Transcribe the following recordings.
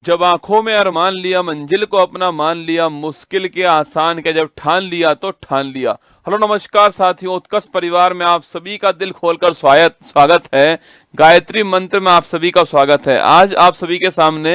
जब आंखों में अरमान लिया, मंजिल को अपना मान लिया, मुश्किल के आसान के जब ठान लिया तो ठान लिया। हेलो नमस्कार साथियों, उत्कर्ष परिवार में आप सभी का दिल खोलकर स्वागत है। गायत्री मंत्र में आप सभी का स्वागत है। आज आप सभी के सामने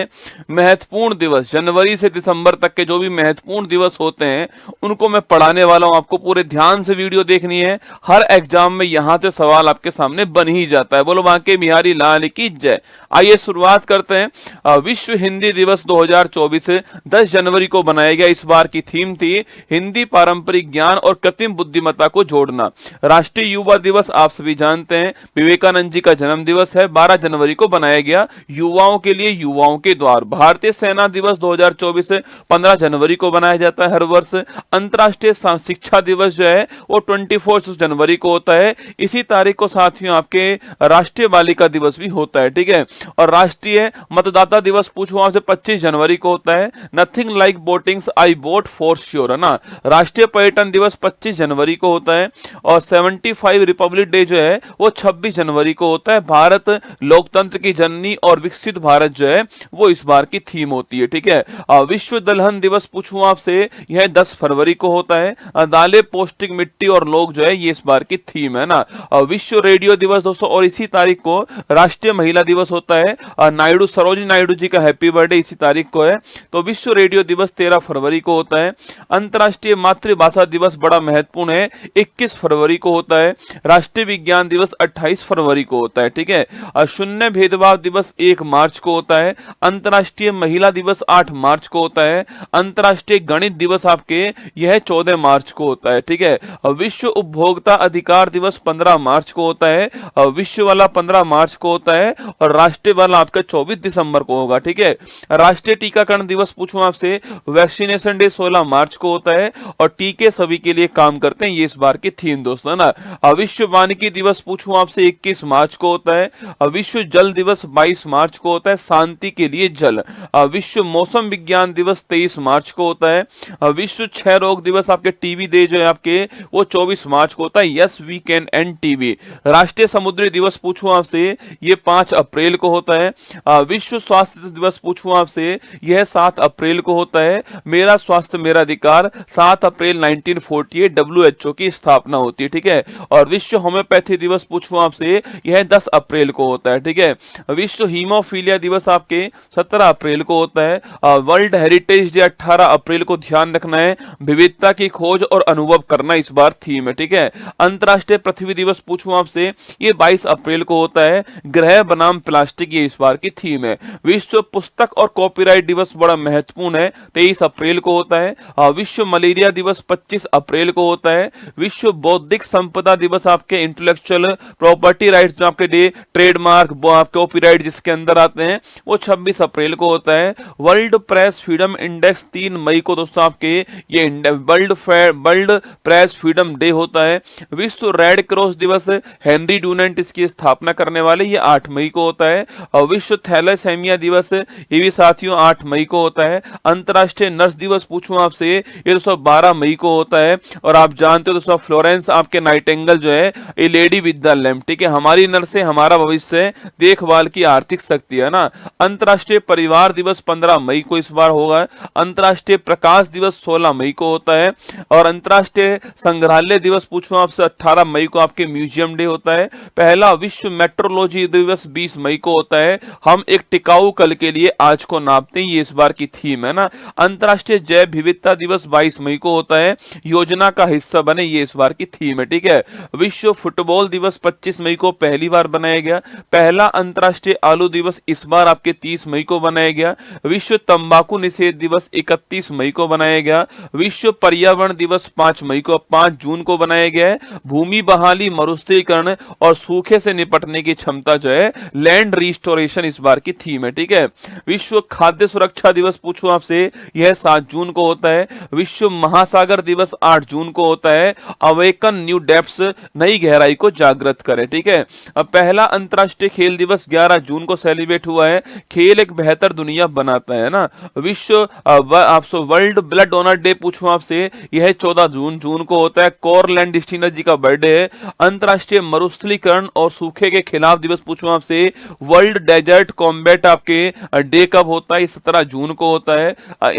महत्वपूर्ण दिवस, जनवरी से दिसंबर तक के जो भी महत्वपूर्ण दिवस होते हैं उनको मैं पढ़ाने वाला हूं। आपको पूरे ध्यान से वीडियो देखनी है। हर एग्जाम में यहाँ से सवाल आपके सामने बन ही जाता है। बोलो बांके बिहारी लाल की जय। आइए शुरुआत करते हैं। विश्व हिंदी दिवस 2024 10 जनवरी को बनाया गया। इस बार की थीम थी हिंदी पारंपरिक ज्ञान और कृत्रिम बुद्धिमत्ता को जोड़ना। राष्ट्रीय युवा दिवस आप सभी जानते हैं, विवेकानंद जी का जन्म दिवस है। 12 जनवरी को बनाया गया। युवाओं के लिए युवाओं के द्वार। भारतीय सेना दिवस 2024 15 जनवरी को बनाया जाता है हर वर्ष। अंतर्राष्ट्रीय शिक्षा दिवस जो है वो 24 जनवरी को होता है। इसी तारीख को साथियों आपके राष्ट्रीय बालिका दिवस भी होता है, ठीक है। और राष्ट्रीय मतदाता दिवस पूछूं आपसे 25 जनवरी को होता है। Nothing like votings, I vote for sure, है ना। राष्ट्रीय पर्यटन दिवस 25 जनवरी को होता है। और 75 रिपब्लिक डे जो है वो 26 जनवरी को होता है। भारत लोकतंत्र की जननी और विकसित भारत जो है वो इस बार की थीम होती है, ठीक है। विश्व दलहन दिवस पूछूं आपसे, यह 10 फरवरी को होता है। दालें, पौष्टिक मिट्टी और लोग जो है ये इस बार की थीम है ना। विश्व रेडियो दिवस दोस्तों, और इसी तारीख को राष्ट्रीय महिला दिवस होता है। नायडू, सरोजिनी नायडू जी का हैप्पी बर्थडे इसी तारीख को है। तो विश्व रेडियो दिवस 13 फरवरी को होता है। अंतर्राष्ट्रीय मातृभाषा दिवस बड़ा महत्वपूर्ण है, 21 फरवरी को होता है। राष्ट्रीय विज्ञान दिवस 28 फरवरी को होता है, ठीक है। शून्य भेदभाव दिवस 1 मार्च को होता है। अंतर्राष्ट्रीय महिला दिवस 8 मार्च को होता है। अंतर्राष्ट्रीय गणित दिवस आपके यह 14 मार्च को होता है, ठीक है। विश्व उपभोक्ता अधिकार दिवस 15 मार्च को होता है। विश्व वाला 15 मार्च को होता है। और राष्ट्रीय वाला आपका 24 दिसंबर को होगा, ठीक है। राष्ट्रीय टीकाकरण दिवस पूछूं आपसे, वैक्सीनेशन डे 16 मार्च को होता है। और टीके सभी के लिए काम करते हैं, ये इस बार की थीम दोस्तों, है ना। विश्व वानिकी दिवस पूछूं आपसे 21 मार्च को होता है। विश्व जल दिवस 22 मार्च को होता है, शांति के लिए जल। विश्व मौसम विज्ञान दिवस 23 मार्च को होता है। विश्व क्षय रोग दिवस आपके टीबी डे जो है आपके वो 24 मार्च को होता है। Yes we can end TB. राष्ट्रीय समुद्री दिवस पूछूं आपसे, ये 5 अप्रैल को होता है। विश्व स्वास्थ्य दिवस पूछूं आपसे, यह 7 अप्रैल को होता है। मेरा स्वास्थ्य मेरा अधिकार 7 अप्रैल 1948 WHO की स्थापना होती है, ठीक है। और विश्व होम्योपैथी दिवस पूछूं आपसे, यह 10 अप्रैल को होता है, ठीक है। विश्व हीमोफीलिया दिवस आपके 17 अप्रैल को होता है। वर्ल्ड हेरिटेज डे 18 अप्रैल को, ध्यान रखना है। विविधता की खोज और अनुभव करना इस बार थीम है, ठीक है। अंतर्राष्ट्रीय पृथ्वी दिवस पूछूं आपसे, ये 22 अप्रैल को होता है। ग्रह बनाम प्लास्टिक ये इस बार की थीम है। विश्व पुस्तक और कॉपीराइट दिवस बड़ा महत्वपूर्ण है, 23 अप्रैल को होता है। विश्व मलेरिया दिवस 25 अप्रैल को होता है। विश्व बौद्धिक संपदा दिवस आपके इंटेलेक्चुअल प्रॉपर्टी राइट्स जो आपके डे, ट्रेडमार्क, कॉपीराइट जिसके अंदर आते हैं वो 26 अप्रैल को होता है। वर्ल्ड प्रेस फ्रीडम इंडेक्स 3 मई को दोस्तों आपके ये वर्ल्ड प्रेस फ्रीडम डे होता है। विश्व रेड क्रॉस दिवस, हेनरी डूनेंट इसकी स्थापना करने वाले, ये 8 मई को होता है। और विश्व थैलेसेमिया दिवस ये भी साथियों 8 मई को होता है। अंतर्राष्ट्रीय नर्स दिवस पूछूं आपसे, ये दोस्तों 12 मई को होता है। और आप जानते हो दोस्तों फ्लोरेंस आपके नाइटिंगेल जो है ए लेडी विद द लैम्प, ठीक है। हमारी नर्सें हमारा भविष्य, देखभाल की आर्थिक शक्ति, है ना। अंतर्राष्ट्रीय परिवार दिवस 15 मई को इस बार होगा। अंतर्राष्ट्रीय प्रकाश दिवस 16 मई को होता है। और अंतर्राष्ट्रीय संग्रहालय दिवस पूछूं आपसे 18 मई को आपके म्यूजियम डे होता है। पहला विश्व मेट्रोलॉजी दिवस 20 मई को होता है। हम एक टिकाऊ कल के लिए आज को नापते हैं, ये इस बार की थीम है ना। अंतर्राष्ट्रीय जैव विविधता दिवस 22 मई को होता है। योजना का हिस्सा बने, ये इस बार की थीम है, ठीक है। विश्व फुटबॉल दिवस 25 मई को पहली बार बनाया गया। पहला अंतर्राष्ट्रीय आलू दिवस इस बार आपके 30 मई को बनाया गया। विश्व तंबाकू निषेध दिवस 31 मई को बनाया गया। विश्व पर्यावरण दिवस 5 मई को 5 जून को बनाया गया है। भूमि बहाली, मरुस्थलीकरण और सूखे से निपटने की क्षमता जो है, लैंड रिस्टोरेशन इस बार की थीम है, ठीक है। विश्व खाद्य सुरक्षा दिवस पूछूं आपसे, यह 7 जून को होता है। विश्व महासागर दिवस 8 जून को होता है अवेकन न्यू डेप्थ्स, नई गहराई को जागृत करें। ठीक है, अब पहला अंतर्राष्ट्रीय खेल दिवस 11 जून को सेलिब्रेट हुआ है। खेल एक बेहतर दुनिया बनाता है ना। विश्व आपसे वर्ल्ड ब्लड डोनर डे पूछूं आपसे, यह 14 जून को होता है। कोरलैंड स्टीनर जी का बर्थडे है। अंतर्राष्ट्रीय मरुस्थलीकरण और सूखे के खिलाफ दिवस पूछूं आपसे, वर्ल्ड डेजर्ट कॉम्बैट आपके डे कब होता है? 17 जून को होता है।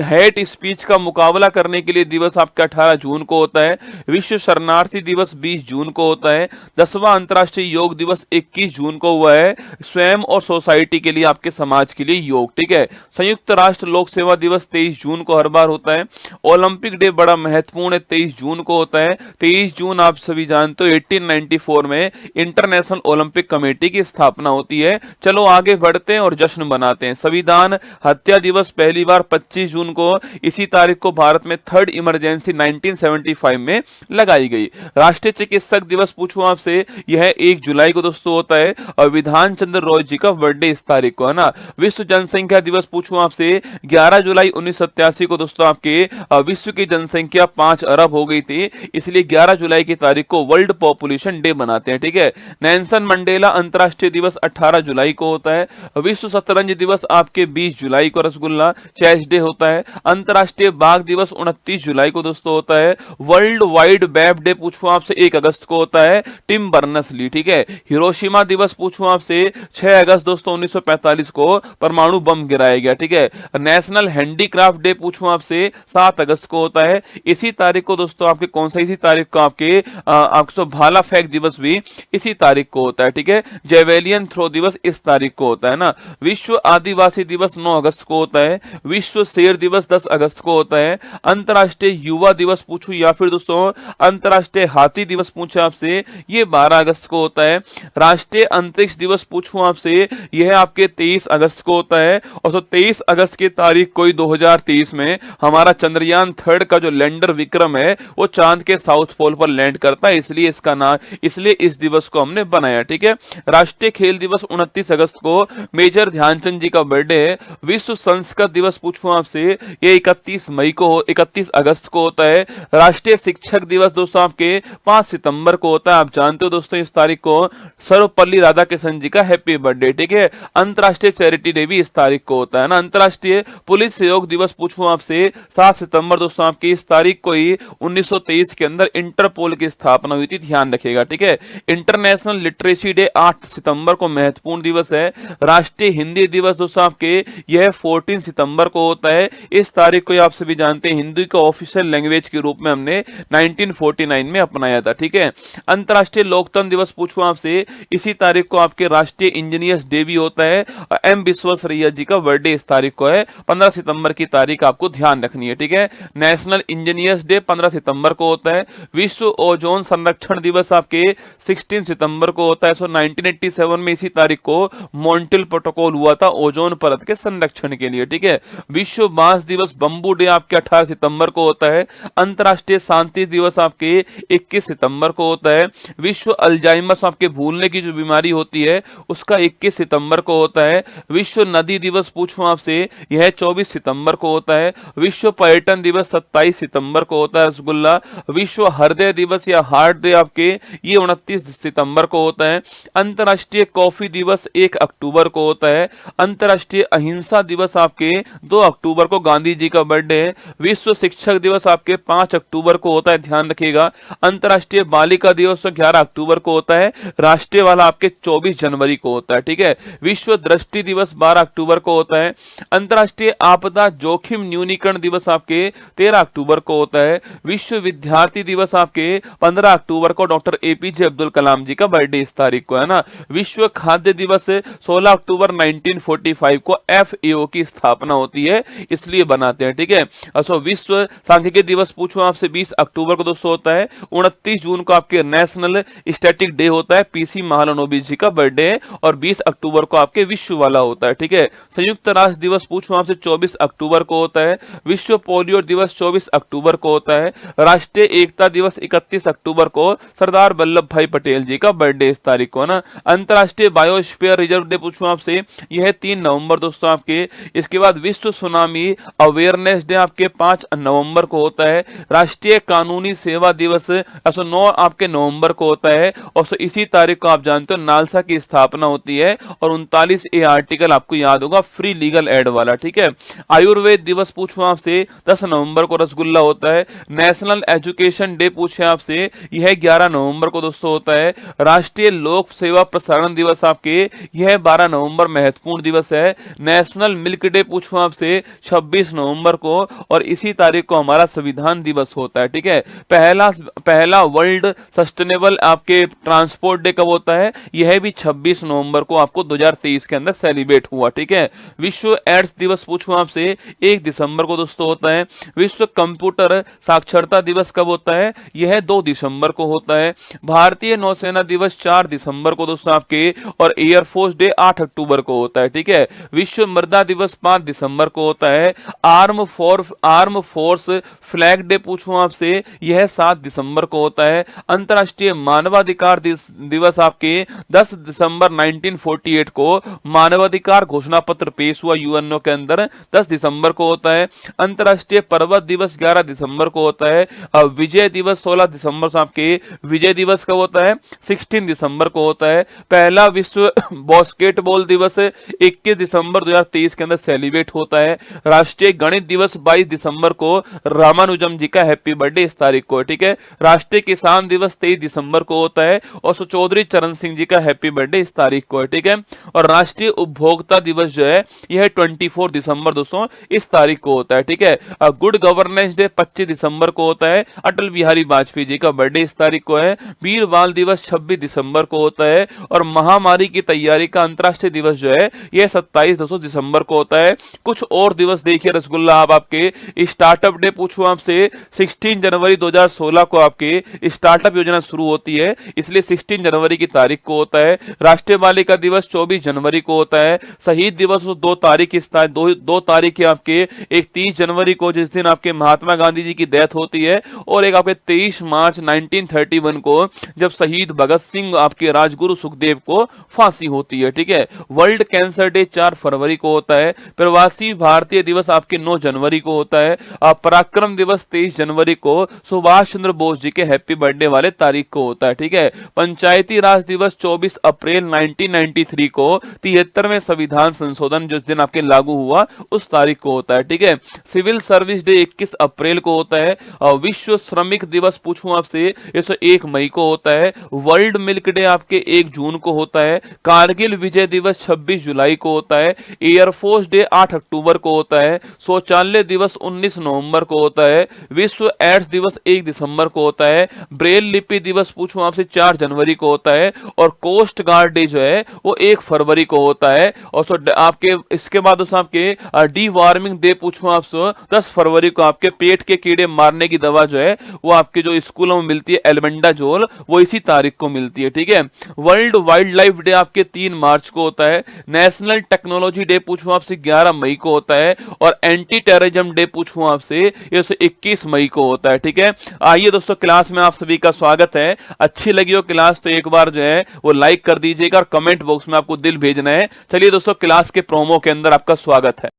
हेट स्पीच का मुकाबला करने के लिए दिवस आपका 18 जून को होता है। विश्व शरणार्थी दिवस 20 जून को होता है। 10वां अंतर्राष्ट्रीय योग दिवस 21 जून को हुआ है। स्वयं और सोसाइटी के लिए, आपके समाज के लिए योग। ठीक है, संयुक्त राष्ट्र लोक सेवा दिवस 23 जून को हर बार होता है। ओलंपिक डे बड़ा महत्वपूर्ण है, 23 जून को होता है। 23 जून आप सभी जानते हो 1894 में इंटरनेशनल ओलंपिक कमेटी की स्थापना होती है। चलो आगे बढ़ते हैं और जश्न बनाते हैं। संविधान हत्या दिवस पहली बार 25 जून को, इसी तारीख को भारत में थर्ड इमरजेंसी 1975 में लगाई गई। राष्ट्रीय चिकित्सक दिवस पूछूं आपसे, यह 1 जुलाई को दोस्तों होता है। और विधान चंद्र रॉय जी का बर्थडे इस तारीख को है ना। विश्व जनसंख्या दिवस पूछूं आपसे, 11 जुलाई 1987 को दोस्तों आपके विश्व की जनसंख्या 5 अरब हो गई थी, इसलिए 11 जुलाई की तारीख को वर्ल्ड पॉपुलेशन डे बनाते हैं। ठीक है, नेल्सन मंडेला अंतर्राष्ट्रीय दिवस 18 जुलाई को होता है। विश्व शतरंज दिवस आपके 20 जुलाई को रसगुल्ला चेस डे होता है। अंतर्राष्ट्रीय बाघ दिवस 29 जुलाई को दोस्तों होता है। वर्ल्ड वाइड वेब डे पूछूं आपसे 1 अगस्त को होता है। टिम बर्नस ली। ठीक है, हिरोशिमा दिवस पूछूं आपसे 6 अगस्त दोस्तों 1945 को परमाणु बम गिराया गया। ठीक है, नेशनल हैंडीक्राफ्ट डे पूछूं आपसे 7 अगस्त को होता है। इसी तारीख को दोस्तों आपके कौन सा, इसी तारीख को आपके आपको भाला फेंक दिवस भी इसी तारीख को होता है। ठीक है, जेवेलियन थ्रो दिवस इस तारीख को होता है ना। विश्व आदिवासी दिवस 9 अगस्त को होता है। विश्व शेर दिवस 10 अगस्त को होता है। अंतर्राष्ट्रीय युवा दिवस पूछूं या फिर दोस्तों अंतर्राष्ट्रीय हाथी दिवस पूछे आपसे, ये 12 अगस्त को होता है। राष्ट्रीय अंतरिक्ष दिवस पूछूं आपसे, यह आपके 23 अगस्त को होता है। और तो 23 अगस्त की तारीख को 2023 में हमारा चंद्रयान 3 का जो लैंडर विक्रम है वो चांद के साउथ पोल पर लैंड करता है, इसलिए इसका नाम, इसलिए इस दिवस को हमने बनाया। ठीक है, राष्ट्रीय खेल दिवस 29 अगस्त को मेजर ध्यानचंद जी का बर्थडे है। विश्व संस्कृत दिवस पूछूं आपसे, ये 31 अगस्त को होता है। राष्ट्रीय शिक्षक दिवस दोस्तों आपके 5 सितंबर को होता है। आप जानते हो दोस्तों इस तारीख को सर्वपल्ली राधाकृष्णन जी का हैप्पी बर्थडे। ठीक है, अंतर्राष्ट्रीय चैरिटी डे भी इस तारीख को होता है ना। अंतर्राष्ट्रीय पुलिस सहयोग दिवस पूछूं आपसे 7 सितंबर दोस्तों आपकी इस तारीख को ही 1923 के अंदर इंटरपोल की स्थापना हुई थी, ध्यान रखिएगा। ठीक है, इंटरनेशनल लिटरेसी डे 8 सितंबर को महत्वपूर्ण दिवस है। राष्ट्रीय हिंदी दिवस दोस्तों आपके यह 14 सितंबर को होता है। इस तारीख को आप सभी जानते हैं हिंदी को ऑफिशियल लैंग्वेज के रूप में हमने 1949 में अपनाया था। ठीक है, अंतर्राष्ट्रीय लोकतंत्र दिवस पूछूं आपसे, इसी तारीख को आपके राष्ट्रीय इंजीनियर्स डे भी होता है। एम विश्वेश्वरैया जी का बर्थडे इस तारीख को है। 15 सितंबर की तारीख आपको ध्यान रखनी है। ठीक है, नेशनल इंजीनियर्स डे 15 सितंबर को होता है। विश्व ओजोन संरक्षण दिवस आपके 16 सितंबर को होता है। 1987 में इसी तारीख को मॉन्ट्रियल प्रोटोकॉल हुआ था ओजोन परत के संरक्षण के लिए। ठीक है, विश्व बांस दिवस बंबू डे आपके 18 सितंबर को होता है। अंतर्राष्ट्रीय शांति दिवस आपके 21 सितंबर को होता है। विश्व अल्जाइमर्स आपके भूलने की जो बीमारी होती है उसका 21 सितंबर को होता है। विश्व नदी दिवस पूछूं आपसे, यह 24 सितंबर को होता है। विश्व पर्यटन दिवस 27 सितंबर को होता है रसगुल्ला। विश्व हृदय दिवस या हार्ट डे आपके ये 29 सितंबर को होता है। अंतर्राष्ट्रीय कॉफी दिवस 1 अक्टूबर को होता है। अंतर्राष्ट्रीय अहिंसा दिवस आपके 2 अक्टूबर को गांधी जी का बर्थडे है। विश्व शिक्षक दिवस आपके 5 अक्टूबर को होता है, ध्यान रखिएगा। अंतर्राष्ट्रीय बालिका दिवस 11 अक्टूबर को होता है। राष्ट्रीय वाला आपके 24 जनवरी को होता है। ठीक है, विश्व दृष्टि दिवस 12 अक्टूबर को होता है। अंतर्राष्ट्रीय आपदा जोखिम न्यूनीकरण दिवस आपके 13 अक्टूबर को होता है। विश्व विद्यार्थी दिवस आपके 15 अक्टूबर को डॉक्टर एपीजे अब्दुल कलाम जी का बर्थडे इस तारीख को है ना। विश्व खाद्य दिवस 16 अक्टूबर 1945 को FAO की स्थापना होती है, इसलिए बनाते हैं। ठीक है, अच्छा विश्व सांख्यिकी दिवस पूछूं आपसे 20 अक्टूबर को दोस्तों होता है। 29 जून को आपके नेशनल स्टैटिक डे होता है, PC महालनोबिस जी का बर्थडे है। और 20 अक्टूबर को आपके विश्व वाला होता है। ठीक है, संयुक्त राष्ट्र दिवस पूछूं आपसे 24 अक्टूबर को होता है। विश्व पोलियो दिवस 24 अक्टूबर को होता है। राष्ट्रीय एकता दिवस 31 अक्टूबर को सरदार वल्लभ भाई पटेल जी का बर्थडे इस तारीख को है ना। अंतर्राष्ट्रीय बायोस्फीयर रिजर्व डे पूछूं आपसे, यह 3 नवंबर दोस्तों आपके। इसके बाद विश्व सुनामी अवेयरनेस डे आपके 5 नवंबर को होता है। राष्ट्रीय कानूनी सेवा दिवस 9 आपके नवंबर को होता है, और इसी तारीख को आप जानते हो नालसा की स्थापना होती है, और 39A आर्टिकल आपको याद होगा फ्री लीगल एड वाला, ठीक है। आयुर्वेद दिवस पूछूं आपसे 10 नवंबर को रसगुल्ला होता है। नेशनल एजुकेशन डे पूछे आपसे, यह 11 नवंबर को दोस्तों होता है। राष्ट्रीय लोक सेवा प्रसारण दिवस आपके यह 12 नवंबर महत्वपूर्ण दिवस है। नेशनल मिल्क डे पूछूं आपसे 26 नवंबर को, और इसी तारीख को हमारा संविधान दिवस होता है, ठीक है। पहला वर्ल्ड सस्टेनेबल आपके ट्रांसपोर्ट डे कब होता है, यह भी 26 नवंबर को आपको 2023 के अंदर सेलिब्रेट हुआ, ठीक है। विश्व एड्स दिवस पूछूं आपसे 1 दिसंबर को दोस्तों होता है। विश्व कंप्यूटर साक्षरता दिवस कब होता है, यह 2 दिसंबर को होता है। भारतीय नौसेना दिवस 4 दिसंबर को दोस्तों आपके, और एयरफोर्स डे 8 अक्टूबर को होता है, ठीक है। विश्व मृदा दिवस 5 दिसंबर को होता है। आर्म फोर्स फ्लैग डे पूछूं आपसे, यह 7 दिसंबर को होता है। अंतरराष्ट्रीय मानवाधिकार दिवस आपके 10 दिसंबर 1948 को मानवाधिकार घोषणा पत्र पेश हुआ यूएनओ के अंदर, 10 दिसंबर को होता है। अंतरराष्ट्रीय पर्वत दिवस 11 दिसंबर को होता है। विजय दिवस 16 दिसंबर से आपके, विजय दिवस कब होता है, 16 दिसंबर को होता है। पहला विश्व बास्केटबॉल दिवस 21 दिसंबर 2023 के अंदर सेलिब्रेट होता है। राष्ट्रीय गणित दिवस 22 दिसंबर को, रामानुजम जी का हैप्पी बर्थडे इस तारीख को, ठीक है। राष्ट्रीय किसान दिवस 23 दिसंबर को होता है, और चौधरी चरण सिंह जी का हैप्पी बर्थडे इस तारीख को है, ठीक है। और राष्ट्रीय उपभोक्ता दिवस जो है यह 24 दिसंबर दोस्तों इस तारीख को होता है, ठीक है। गुड गवर्नेंस डे 25 दिसंबर को होता है। अटल बिहारी वाजपेयी जी का बर्थडे इस तारीख को है। वीर बाल दिवस 26 दिसंबर को होता है। और महामारी की तैयारी का अंतरराष्ट्रीय दिवस जो है यह 27 दिसंबर को होता है। कुछ और दिवस देखिए रसगुल्ला आपके, स्टार्टअप डे पूछूं आपसे 16 जनवरी 2016 को आपके स्टार्टअप योजना शुरू होती है, इसलिए 16 जनवरी की तारीख को होता है। राष्ट्रीय बालिका दिवस 24 जनवरी को होता है। शहीद दिवस 2 तारीख दो तारीख है आपके, एक 30 जनवरी को जिस दिन आपके महात्मा गांधी जी की डेथ होती है, और एक आपके 23 मार्च 1931 को जब शहीद भगत सिंह आपके राजगुरु सुखदेव को फांसी होती है, ठीक है। वर्ल्ड कैंसर डे 4 फरवरी को होता है। प्रवासी भारतीय दिवस आपके 9 जनवरी को होता है। पराक्रम दिवस 23 जनवरी को सुभाष चंद्र बोस जी के हैप्पी बर्थडे वाले तारीख को होता है, ठीक है। पंचायती राज दिवस 24 अप्रैल 1993 को 73वें संविधान संशोधन जिस दिन आपके लागू हुआ उस तारीख को होता है, ठीक है। सिविल सर्विस डे 21 अप्रैल को होता है। विश्व श्रमिक दिवस पूछूं आपसे 101 मई को होता है। वर्ल्ड मिल्क डे आपके 1 जून को होता है। कारगिल विजय दिवस 26 जुलाई को होता है। एयरफोर्स डे 8 अक्टूबर को होता है। शौचालय दिवस 19 नवंबर को होता है। विश्व एड्स दिवस 1 दिसंबर को होता है। ब्रेल लिपि दिवस पूछूं आपसे 4 जनवरी को होता है। और कोस्ट गार्ड डे जो है वो 1 फरवरी को होता है। और आपके इसके बाद आपके डी वार्मिंग डे पूछूं आपसे 10 फरवरी को आपके पेट के कीड़े मारने की दवा जो है वो आपके जो स्कूलों में मिलती है एल्बेंडाजोल, वो इसी तारीख को मिलती है, ठीक है। वर्ल्ड वाइल्ड लाइफ डे आपके 3 मार्च को होता है। नेशनल टेक्नोलॉजी डे पूछूं आपसे 11 मई को होता है। और एंटी टेररिज्म डे पूछूं आपसे 21 मई को होता है, ठीक है। आइए दोस्तों, क्लास में आप सभी का स्वागत है। अच्छी लगी हो क्लास तो एक बार जो है वो लाइक कर दीजिएगा, और कमेंट बॉक्स में आपको दिल भेजना है। चलिए दोस्तों, क्लास के प्रोमो के अंदर आपका स्वागत है।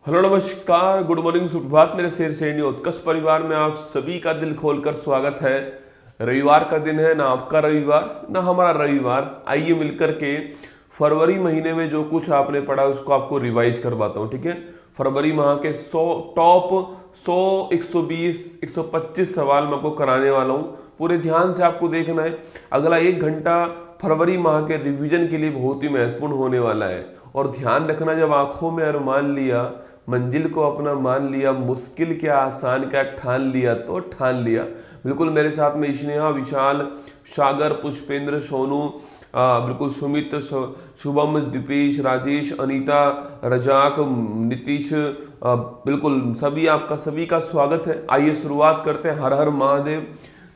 हेलो नमस्कार, गुड मॉर्निंग, सुप्रभात मेरे शेर सैनी उत्कर्ष परिवार में आप सभी का दिल खोलकर स्वागत है। रविवार का दिन है, ना आपका रविवार ना हमारा रविवार। आइए मिलकर के फरवरी महीने में जो कुछ आपने पढ़ा उसको आपको रिवाइज करवाता हूँ, ठीक है। फरवरी माह के 100, 120, 125 सवाल मैं आपको कराने वाला हूँ। पूरे ध्यान से आपको देखना है। अगला 1 घंटा फरवरी माह के रिवीजन के लिए बहुत ही महत्वपूर्ण होने वाला है। और ध्यान रखना, जब आंखों में अरमान लिया मंजिल को अपना मान लिया, मुश्किल क्या आसान क्या ठान लिया तो ठान लिया। बिल्कुल मेरे साथ में स्नेहा, विशाल, सागर, पुष्पेंद्र, सोनू, बिल्कुल सुमित, शुभम, दीपेश, राजेश, अनीता, रजाक, नीतीश, बिल्कुल सभी आपका सभी का स्वागत है। आइए शुरुआत करते हैं। हर हर महादेव।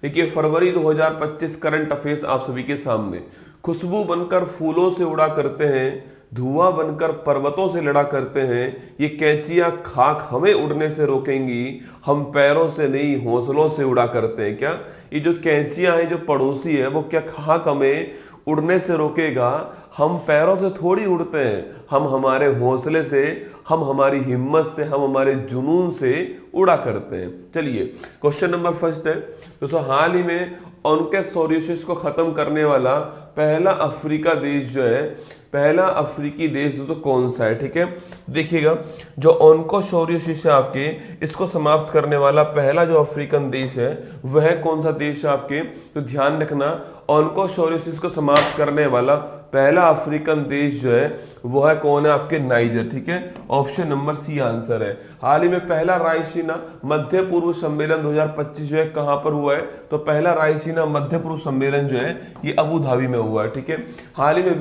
देखिए फरवरी 2025 करंट अफेयर्स आप सभी के सामने। खुशबू बनकर फूलों से उड़ा करते हैं, धुआं बनकर पर्वतों से लड़ा करते हैं, ये कैंचियां खाक हमें उड़ने से रोकेंगी, हम पैरों से नहीं हौसलों से उड़ा करते हैं। क्या ये जो कैंचियां हैं, जो पड़ोसी है, वो क्या खाक हमें उड़ने से रोकेगा? हम पैरों से थोड़ी उड़ते हैं, हम हमारे हौसले से, हम हमारी हिम्मत से, हम हमारे जुनून से उड़ा करते हैं। चलिए क्वेश्चन नंबर फर्स्ट है दोस्तों, हाल ही में ऑन्कोसोरियोसिस को खत्म करने वाला पहला अफ्रीका देश जो है, पहला अफ्रीकी देश दोस्तों कौन सा है? ठीक है, देखिएगा जो ऑन्कोसोरियोसिस है आपके, इसको समाप्त करने वाला पहला जो अफ्रीकन देश है वह कौन सा देश है आपके? तो ध्यान रखना, ऑन्कोसोरियोसिस को समाप्त करने वाला पहला अफ्रीकन देश जो है वो है कौन है? आपके नाइजर। ठीक है, ऑप्शन नंबर सी आंसर है। हाल ही में पहला रायसीना मध्य पूर्व सम्मेलन 2025 जो है कहां पर हुआ है? तो पहला रायसीना मध्य पूर्व सम्मेलन जो है ये अबू धाबी में हुआ है। ठीक है, हाल ही में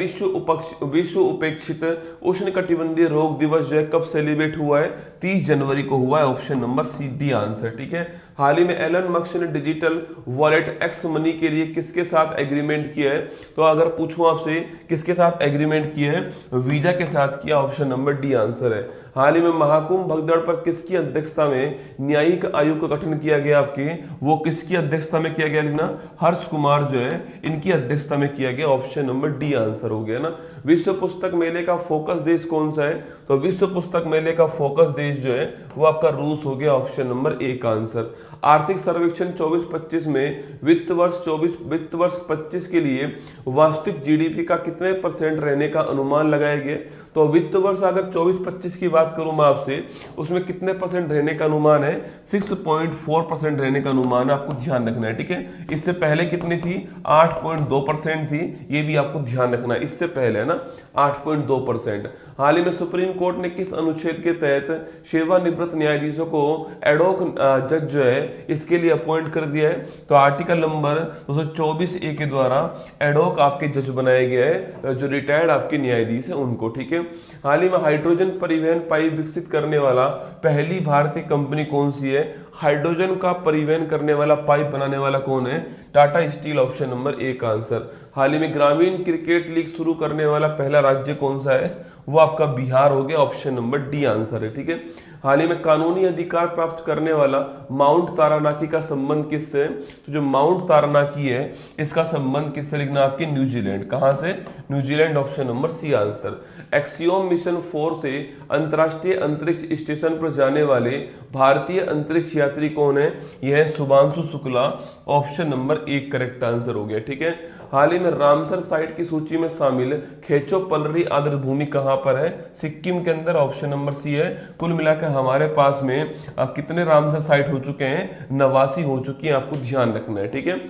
विश्व उपेक्षित उष्णकटिबंधीय रोग दिवस जो है कब सेलिब्रेट हुआ है? 30 जनवरी को हुआ है। Option number C D answer. ठीक है, हाल ही में एलन मस्क ने डिजिटल वॉलेट एक्स मनी के लिए किसके साथ एग्रीमेंट किया है? तो अगर पूछूं आपसे किसके साथ एग्रीमेंट किया है? वीजा के साथ किया। ऑप्शन नंबर डी आंसर है। हाल ही में महाकुंभ भगदड़ पर किसकी अध्यक्षता में न्यायिक आयोग का गठन किया गया? आपके वो किसकी अध्यक्षता में किया गया? लिखना हर्ष कुमार जो है इनकी अध्यक्षता में किया गया। ऑप्शन नंबर डी आंसर हो गया ना। विश्व पुस्तक मेले का फोकस देश कौन सा है? तो विश्व पुस्तक मेले का फोकस देश जो है वो आपका रूस हो गया। ऑप्शन नंबर एक आंसर। आर्थिक सर्वेक्षण 24-25 में वित्त वर्ष 25 के लिए वास्तविक जीडीपी का कितने % रहने का अनुमान लगाया गया? तो वित्त वर्ष अगर 24-25 की बात करूं मैं आपसे, उसमें कितने % रहने का अनुमान है? 6.4% रहने का अनुमान है, आपको ध्यान रखना है। ठीक है, इससे पहले कितनी थी? 8.2% थी, ये भी आपको ध्यान रखना है। इससे पहले है ना 8.2%। हाल ही में सुप्रीम कोर्ट ने किस अनुच्छेद के तहत सेवानिवृत्त न्यायाधीशों को एडोक जज जो है इसके लिए अपॉइंट कर दिया है? तो आर्टिकल नंबर 224A के द्वारा एडोक आपके जज बनाए गए हैं, जो रिटायर्ड आपके न्यायाधीश है उनको। ठीक है, हाल ही में हाइड्रोजन परिवहन पाइप विकसित करने वाला पहली भारतीय कंपनी कौन सी है? हाइड्रोजन का परिवहन करने वाला पाइप बनाने वाला कौन है? टाटा स्टील। ऑप्शन नंबर एक आंसर। हाल ही में ग्रामीण क्रिकेट लीग शुरू करने वाला पहला राज्य कौन सा है? वो आपका बिहार हो गया। ऑप्शन नंबर डी आंसर है। ठीक है, हाल ही में कानूनी अधिकार प्राप्त करने वाला माउंट तारानाकी का संबंध किससे? तो जो माउंट तारानाकी है इसका संबंध किससे? लिखना आपके न्यूजीलैंड। कहां से? New Zealand. Option number C answer. Axiom mission 4 से अंतरराष्ट्रीय अंतरिक्ष स्टेशन पर जाने वाले भारतीय अंतरिक्ष यात्री कौन है? यह है शुभांशु शुक्ला। ऑप्शन नंबर एक करेक्ट आंसर हो गया। ठीक है, हाल ही में रामसर साइट की सूची में शामिल खेचो पलरी आर्द्र भूमि कहां पर है? सिक्किम के अंदर। ऑप्शन नंबर सी है। कुल मिलाकर हमारे पास में कितने रामसर साइट हो चुके हैं? 89 हो चुकी है, आपको ध्यान रखना है। ठीक है,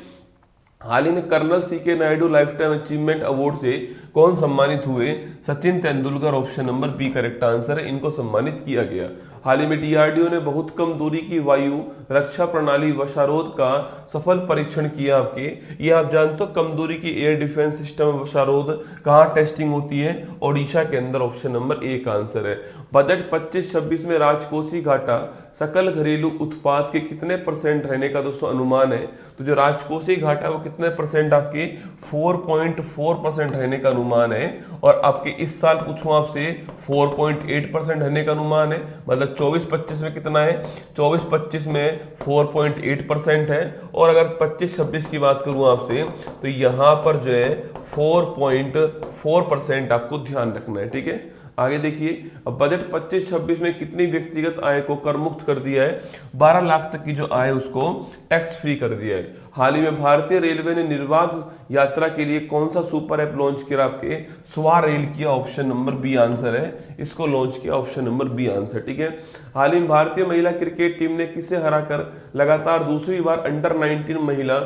हाल ही में colonel CK Naidu lifetime achievement award से कौन सम्मानित हुए? Sachin Tendulkar. Option number B correct answer है, इनको सम्मानित किया गया। हाल ही में डीआरडीओ ने बहुत कम दूरी की वायु रक्षा प्रणाली वशारोध का सफल परीक्षण किया। आपके ये आप जानते हो कम दूरी की एयर डिफेंस सिस्टम वशारोध कहाँ टेस्टिंग होती है? ओडिशा के अंदर। ऑप्शन नंबर एक आंसर है। बजट 25-26 में राजकोषीय घाटा सकल घरेलू उत्पाद के कितने % रहने का दोस्तों अनुमान है? तो जो राजकोषीय घाटा है वो कितने % आपके? 4.4% रहने का अनुमान है। और आपके इस साल पूछूं आपसे 4.8% रहने का अनुमान है। मतलब 24-25 में कितना है? 24-25 में 4.8% है। और अगर 25-26 की बात करूं आपसे तो यहां पर जो है 4.4% आपको ध्यान रखना है। ठीक है, आगे देखिए, अब बजट 25-26 में कितनी व्यक्तिगत आय को कर मुक्त कर दिया है? 12 लाख तक की जो आय उसको टैक्स फ्री कर दिया है। हाल ही में भारतीय रेलवे ने निर्बाध यात्रा के लिए कौन सा सुपर ऐप लॉन्च किया? आपके स्वा रेल किया। ऑप्शन नंबर बी आंसर है, इसको लॉन्च किया। Option number B answer. ठीक है, हाल ही में भारतीय महिला क्रिकेट टीम ने किसे हराकर लगातार दूसरी बार अंडर 19 महिला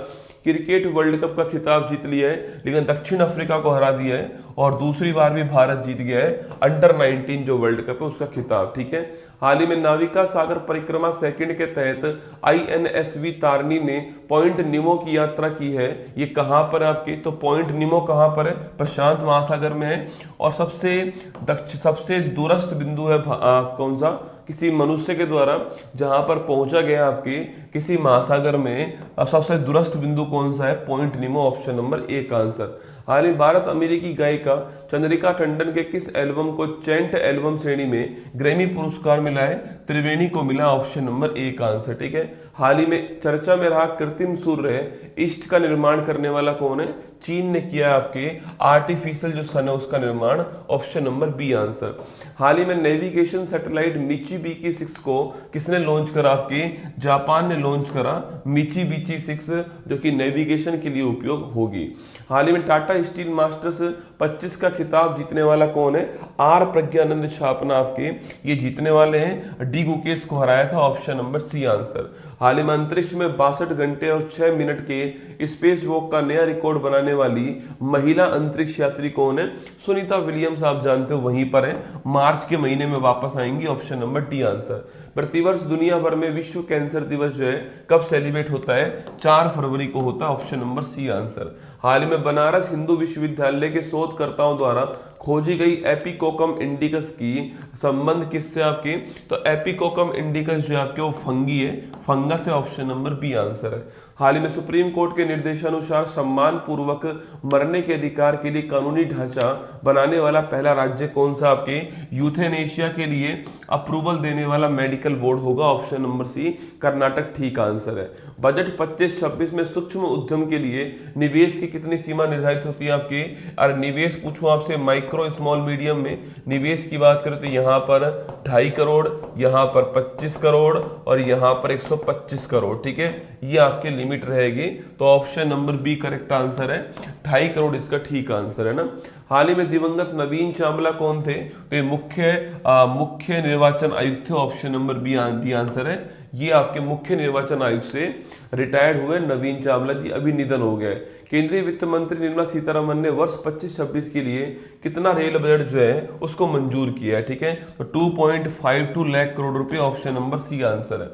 क्रिकेट वर्ल्ड कप का खिताब जीत लिया है, लेकिन दक्षिण अफ्रीका को हरा दिया है, और दूसरी बार भी भारत जीत गया है अंडर 19 जो वर्ल्ड कप है उसका खिताब। ठीक है, हाल ही में नाविका सागर परिक्रमा सेकंड के तहत INSV तारनी ने पॉइंट निमो की यात्रा की है। ये कहां पर है आपकी? तो पॉइंट निमो कहां पर है? प्रशांत महासागर में है, और सबसे दूरस्थ बिंदु है कौन सा? किसी मनुष्य के द्वारा जहां पर पहुंचा गया आपके किसी महासागर में, सबसे दूरस्थ बिंदु कौन सा है? पॉइंट निमो, ऑप्शन नंबर ए का आंसर। हाल ही भारत अमेरिकी गायिका चंद्रिका टंडन के किस एल्बम को चैंट एल्बम श्रेणी में ग्रैमी पुरस्कार मिला है? त्रिवेणी को मिला, ऑप्शन नंबर ए का आंसर। ठीक है, हाल ही में चर्चा में रहा कृत्रिम सूर्य ईस्ट का निर्माण करने वाला कौन है? चीन ने किया है आपके आर्टिफिशियल जो सन है उसका निर्माण, ऑप्शन नंबर बी आंसर। हाल ही में नेविगेशन सैटेलाइट मिचिबिकी 6 को किसने लॉन्च करा? आपके जापान ने लॉन्च करा मिचिबिकी 6, जो कि नेविगेशन के लिए उपयोग होगी। हाल ही में टाटा स्टील मास्टर्स 25 का खिताब जीतने वाला कौन है? आर प्रज्ञानंद छापना आपके ये जीतने वाले हैं, डी गुकेश को हराया था, ऑप्शन नंबर सी आंसर। हाल ही में अंतरिक्ष में 62 घंटे और 6 मिनट के स्पेस वॉक का नया रिकॉर्ड बनाने वाली महिला अंतरिक्ष यात्री कौन है? सुनीता विलियम्स, आप जानते हो वहीं पर है, मार्च के महीने में वापस आएंगी, ऑप्शन नंबर डी आंसर। प्रतिवर्ष दुनिया भर में विश्व कैंसर दिवस जो है कब सेलिब्रेट होता है? 4 फरवरी को होता है, ऑप्शन नंबर सी आंसर। हाल ही में बनारस हिंदू विश्वविद्यालय के शोधकर्ताओं द्वारा खोजी गई एपिकोकम इंडिकस की संबंध किससे आपके? तो एपिकोकम इंडिकस जो आपके वो फंगी है, फंगस है, ऑप्शन नंबर बी आंसर है। हाल ही में सुप्रीम कोर्ट के निर्देशानुसार सम्मान पूर्वक मरने के अधिकार के लिए कानूनी ढांचा बनाने वाला पहला राज्य कौन सा आपके? यूथेनेशिया के लिए अप्रूवल देने वाला मेडिकल बोर्ड होगा, ऑप्शन नंबर सी कर्नाटक ठीक आंसर है। बजट 25-26 में सूक्ष्म उद्यम के लिए निवेश की कितनी सीमा निर्धारित होती है आपके? और निवेश पूछूं आपसे माइक्रो स्मॉल मीडियम में निवेश की बात करें तो यहाँ पर 2.5 करोड़, यहाँ पर 25 करोड़ और यहाँ पर 125 करोड़। ठीक है, ये आपके लिमिट रहेगी, तो option number B correct answer है, 2.5 करोड़ इसका ठीक आंसर है ना। हाल ही में दिवंगत नवीन चावला कौन थे? तो ये मुख्य निर्वाचन आयुक्त थे, ऑप्शन नंबर बी आंसर है। ये आपके मुख्य निर्वाचन आयुक्त से रिटायर्ड हुए नवीन चावला जी, अभी निधन हो गए। केंद्रीय वित्त मंत्री निर्मला सीतारमण ने वर्ष 25-26 के लिए कितना रेल बजट जो है उसको मंजूर किया है? ठीक है, तो 2.52 लाख करोड़ रुपए, ऑप्शन नंबर सी आंसर है।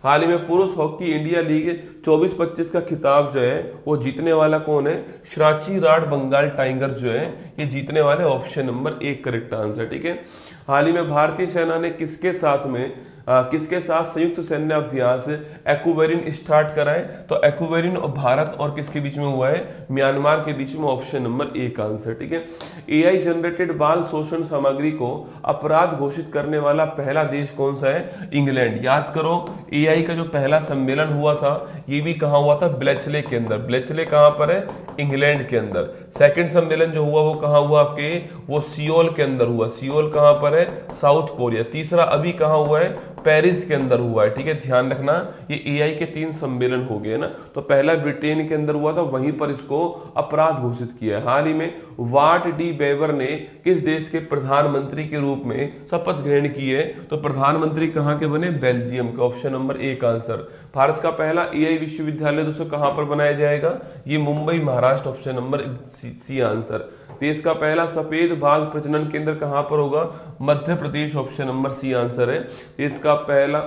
हाल ही में पुरुष हॉकी इंडिया लीग 24-25 का खिताब जो है वो जीतने वाला कौन है? श्राची राड बंगाल टाइगर जो है ये जीतने वाले, ऑप्शन नंबर एक करेक्ट आंसर। ठीक है, हाल ही में भारतीय सेना ने किसके साथ संयुक्त सैन्य अभ्यास एक्वेरिन स्टार्ट करा है? तो एक्वेरिन और भारत और किसके बीच में हुआ है? म्यांमार के बीच में, ऑप्शन नंबर एक आंसर। ठीक है, AI जनरेटेड बाल शोषण सामग्री को अपराध घोषित करने वाला पहला देश कौन सा है? इंग्लैंड। याद करो AI का जो पहला सम्मेलन हुआ था ये भी कहाँ हुआ था? ब्लेचले के अंदर। ब्लेचले कहाँ पर है? इंग्लैंड के अंदर। सेकंड सम्मेलन जो हुआ वो कहाँ हुआ आपके? वो सियोल के अंदर हुआ। सियोल कहाँ पर है? South Korea. तीसरा अभी कहाँ हुआ है? पेरिस के अंदर हुआ है। ठीक है, ध्यान रखना ये AI के 3 सम्मेलन हो गए ना। तो पहला ब्रिटेन के अंदर हुआ था, वहीं पर इसको अपराध घोषित किया है। हाल ही में वाट डी बेवर ने किस देश के प्रधानमंत्री के रूप में शपथ ग्रहण की है? तो प्रधानमंत्री कहाँ के बने? बेल्जियम के, ऑप्शन नंबर एक आंसर। भारत का पहला AI विश्वविद्यालय दोस्तों कहाँ पर बनाया जाएगा? ये Mumbai Maharashtra, option number C answer. देश का पहला सफेद बाघ प्रजनन केंद्र कहां पर होगा? Madhya Pradesh, option number C answer है। देश का पहला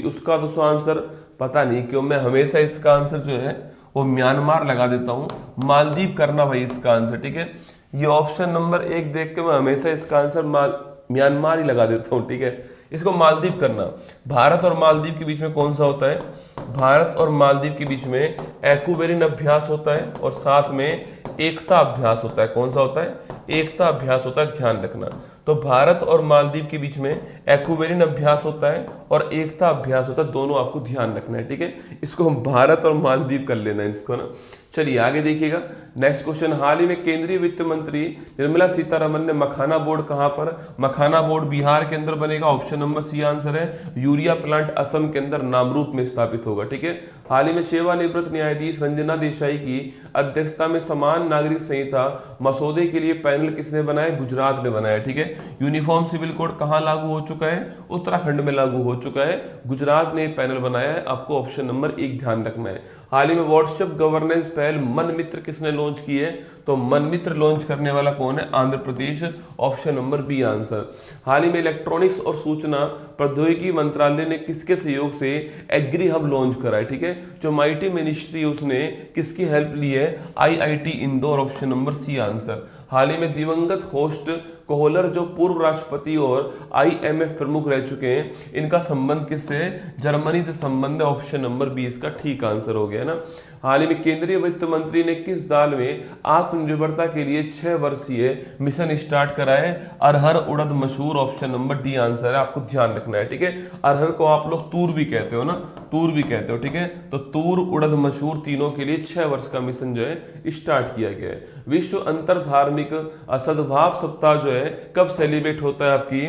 उसका दोस्तों आंसर पता नहीं क्यों मैं हमेशा इसका आंसर जो है वो म्यांमार लगा देता हूं, मालदीव करना भाई इसका आंसर। ठीक है, ये ऑप्शन नंबर 1 देख के मैं हमेशा इसका आंसर म्यांमार ही लगा देता हूं। ठीक है, इसको मालदीव करना। भारत और मालदीव के बीच में कौन सा होता है? भारत और मालदीव के बीच में एक्वेरिन अभ्यास होता है और साथ में एकता अभ्यास होता है। कौन सा होता है? एकता अभ्यास होता है, ध्यान रखना। तो भारत और मालदीव के बीच में एक्वेरिन अभ्यास होता है और एकता अभ्यास होता है, दोनों आपको ध्यान रखना है। ठीक है, इसको भारत और मालदीव कर लेना है इसको ना। चलिए आगे देखिएगा नेक्स्ट क्वेश्चन। हाल ही में केंद्रीय वित्त मंत्री निर्मला सीतारमण ने मखाना बोर्ड कहां पर? मखाना बोर्ड बिहार के अंदर बनेगा, ऑप्शन नंबर सी आंसर है। यूरिया प्लांट असम के अंदर नामरूप में स्थापित होगा। ठीक है, हाल ही में सेवानिवृत्त न्यायाधीश रंजना देसाई की अध्यक्षता में समान नागरिक संहिता मसौदे के लिए पैनल किसने बनाया? गुजरात ने बनाया। ठीक है, यूनिफॉर्म सिविल कोड कहां लागू हो चुका है? उत्तराखंड में लागू हो चुका है। गुजरात ने पैनल बनाया है, आपको ऑप्शन नंबर 1 ध्यान रखना है। हाल ही में व्हाट्सएप गवर्नेंस पहल मन मित्र किसने लॉन्च की है? तो मन मित्र लॉन्च करने वाला कौन है? Andhra Pradesh, option number B answer. हाल ही में इलेक्ट्रॉनिक्स और सूचना प्रौद्योगिकी मंत्रालय ने किसके सहयोग से एग्री हब लॉन्च करा है? ठीक है, जो माइटी मिनिस्ट्री उसने किसकी हेल्प ली है? IIT Indore, option number C answer. हाल ही में दिवंगत होस्ट कोहलर जो पूर्व राष्ट्रपति और आईएमएफ प्रमुख रह चुके हैं, इनका संबंध किससे? जर्मनी से संबंध है, ऑप्शन नंबर बी इसका ठीक आंसर हो गया ना। हाल ही में केंद्रीय वित्त मंत्री ने किस दाल में आत्मनिर्भरता के लिए 6 वर्षीय मिशन स्टार्ट करा है? अरहर, उड़द, मसूर, ऑप्शन नंबर डी आंसर है, आपको ध्यान रखना है। ठीक है, अरहर को आप लोग तूर भी कहते हो ना, तूर भी कहते हो। ठीक है, तो तूर, उड़द, मसूर तीनों के लिए 6 वर्ष का मिशन जो है स्टार्ट किया गया है। विश्व अंतर धार्मिक सद्भाव सप्ताह जो है कब सेलिब्रेट होता है? आपकी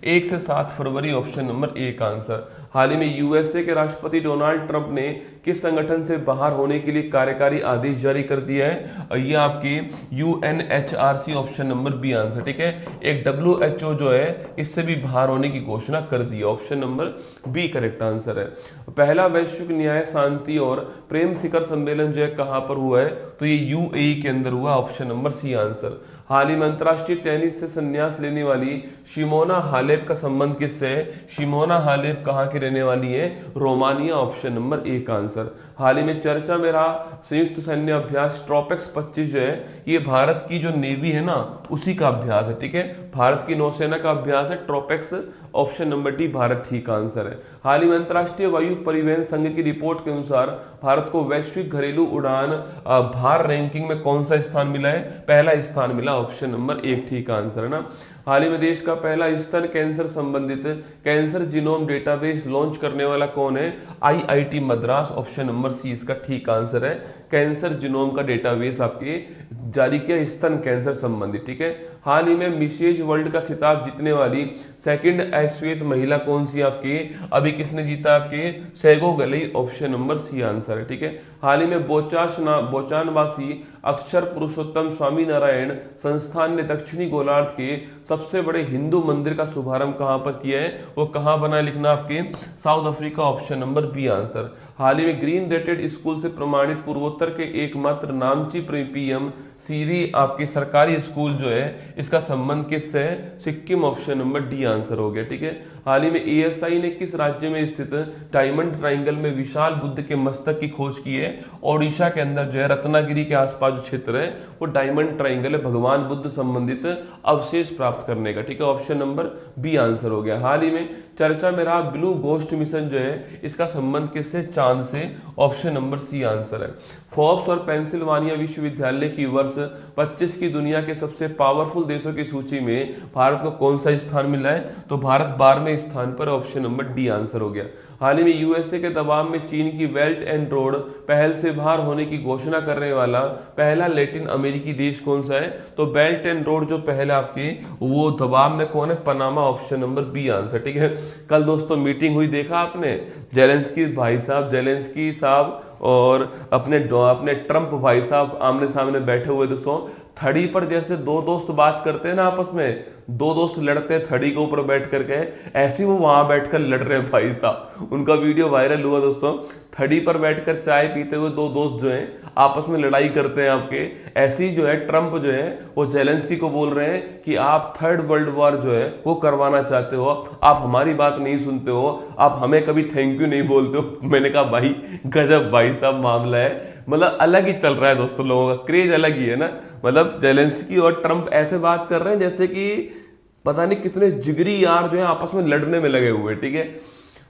1 से 7 फरवरी, ऑप्शन नंबर ए का आंसर। हाल ही में यूएसए के राष्ट्रपति डोनाल्ड ट्रंप ने किस संगठन से बाहर होने के लिए कार्यकारी आदेश जारी कर दिया है? ये आपकी UNHRC, option number B answer. ठीक है, एक डब्ल्यूएचओ जो है इससे भी बाहर होने की घोषणा कर दी है, option number B correct answer है। पहला वैश्विक न्याय, शांति और प्रेम शिखर सम्मेलन जो है कहां पर हुआ है? तो ये यूएई के अंदर हुआ, ऑप्शन नंबर सी आंसर। हाल ही में अंतरराष्ट्रीय टेनिस से संन्यास लेने वाली शिमोना हालेप का संबंध किससे है? शिमोना हालेप कहाँ की रहने वाली है? रोमानिया, ऑप्शन नंबर ए का आंसर। हाल ही में चर्चा में रहा संयुक्त सैन्य अभ्यास ट्रोपेक्स 25 जो है, ये भारत की जो नेवी है ना उसी का अभ्यास है। ठीक है, भारत की नौसेना का अभ्यास है ट्रोपेक्स, ऑप्शन नंबर डी भारत ठीक आंसर है। हाल ही में अंतरराष्ट्रीय वायु परिवहन संघ की रिपोर्ट के अनुसार भारत को वैश्विक घरेलू उड़ान भार रैंकिंग में कौन सा स्थान मिला है? पहला स्थान मिला, ऑप्शन नंबर एक ठीक आंसर है ना। हाल ही में देश का पहला स्तन कैंसर संबंधित कैंसर जीनोम डेटाबेस लॉन्च करने वाला कौन है? IIT Madras, option number C इसका ठीक आंसर है। कैंसर जीनोम का डेटाबेस आपके जारी किया स्तन कैंसर संबंधित। ठीक है, हाल ही में मिसेज वर्ल्ड का खिताब जीतने वाली सेकंड अश्वेत महिला कौन सी आपकी? अभी किसने जीता आपके? सेगो गलई, ऑप्शन नंबर सी आंसर है। ठीक है, हाल ही में बोचानवासी अक्षर पुरुषोत्तम स्वामी नारायण संस्थान ने दक्षिणी गोलार्ध के सबसे बड़े हिंदू मंदिर का शुभारंभ कहां पर किया है? वो कहां बना लिखना आपके? South Africa, option number B answer. हाल ही में ग्रीन रेटेड स्कूल से प्रमाणित पूर्वोत्तर के एकमात्र नामची पीएम सीरी आपके सरकारी स्कूल जो है इसका संबंध किससे है? Sikkim, option number D answer हो गया। ठीक है, हाल ही में एएसआई ने किस राज्य में स्थित डायमंड ट्राइंगल में विशाल बुद्ध के मस्तक की खोज की है? ओडिशा के अंदर जो है रत्नागिरी के आसपास जो क्षेत्र है वो डायमंड ट्राइंगल है, भगवान बुद्ध संबंधित अवशेष प्राप्त करने का। ठीक है, ऑप्शन नंबर बी आंसर हो गया। हाल ही में चर्चा में रहा ब्लू घोस्ट मिशन जो है इसका संबंध किससे? चांद से, ऑप्शन नंबर सी आंसर है। फोर्ब्स और पेंसिल्वानिया विश्वविद्यालय की वर्ष 25 की दुनिया के सबसे पावरफुल देशों की सूची में भारत को कौन सा स्थान मिला है? तो भारत 12वें स्थान पर, ऑप्शन नंबर डी आंसर हो गया। हाल ही में यूएसए के दबाव में चीन की बेल्ट एंड रोड पहल से बाहर होने की घोषणा करने वाला पहला लैटिन अमेरिकी देश कौन सा है? तो बेल्ट एंड रोड जो पहले आपके वो दबाव में कौन है? Panama, option number B answer. ठीक है, कल दोस्तों मीटिंग हुई, देखा आपने? जेलेंस्की भाई साहब, जेलेंस्की साहब और अपने ट्रंप भाई साहब आमने सामने बैठे हुए दोस्तों। थड़ी पर जैसे दो दोस्त बात करते हैं ना आपस में, दो दोस्त लड़ते हैं थड़ी के ऊपर बैठ करके, ऐसे वो वहां बैठकर लड़ रहे हैं भाई साहब। उनका वीडियो वायरल हुआ दोस्तों, थड़ी पर बैठकर चाय पीते हुए दो दोस्त जो हैं आपस में लड़ाई करते हैं आपके। ऐसे ही जो है ट्रंप जो है वो जेलेंस्की को बोल रहे हैं कि आप थर्ड वर्ल्ड वॉर जो है वो करवाना चाहते हो, आप हमारी बात नहीं सुनते हो, आप हमें कभी थैंक यू नहीं बोलते हो। मैंने कहा भाई गजब भाई साहब मामला है, मतलब अलग ही चल रहा है दोस्तों, लोगों का क्रेज अलग ही है ना। मतलब जेलेंस्की और ट्रंप ऐसे बात कर रहे हैं जैसे कि पता नहीं कितने जिगरी यार जो है आपस में लड़ने में लगे हुए। ठीक है,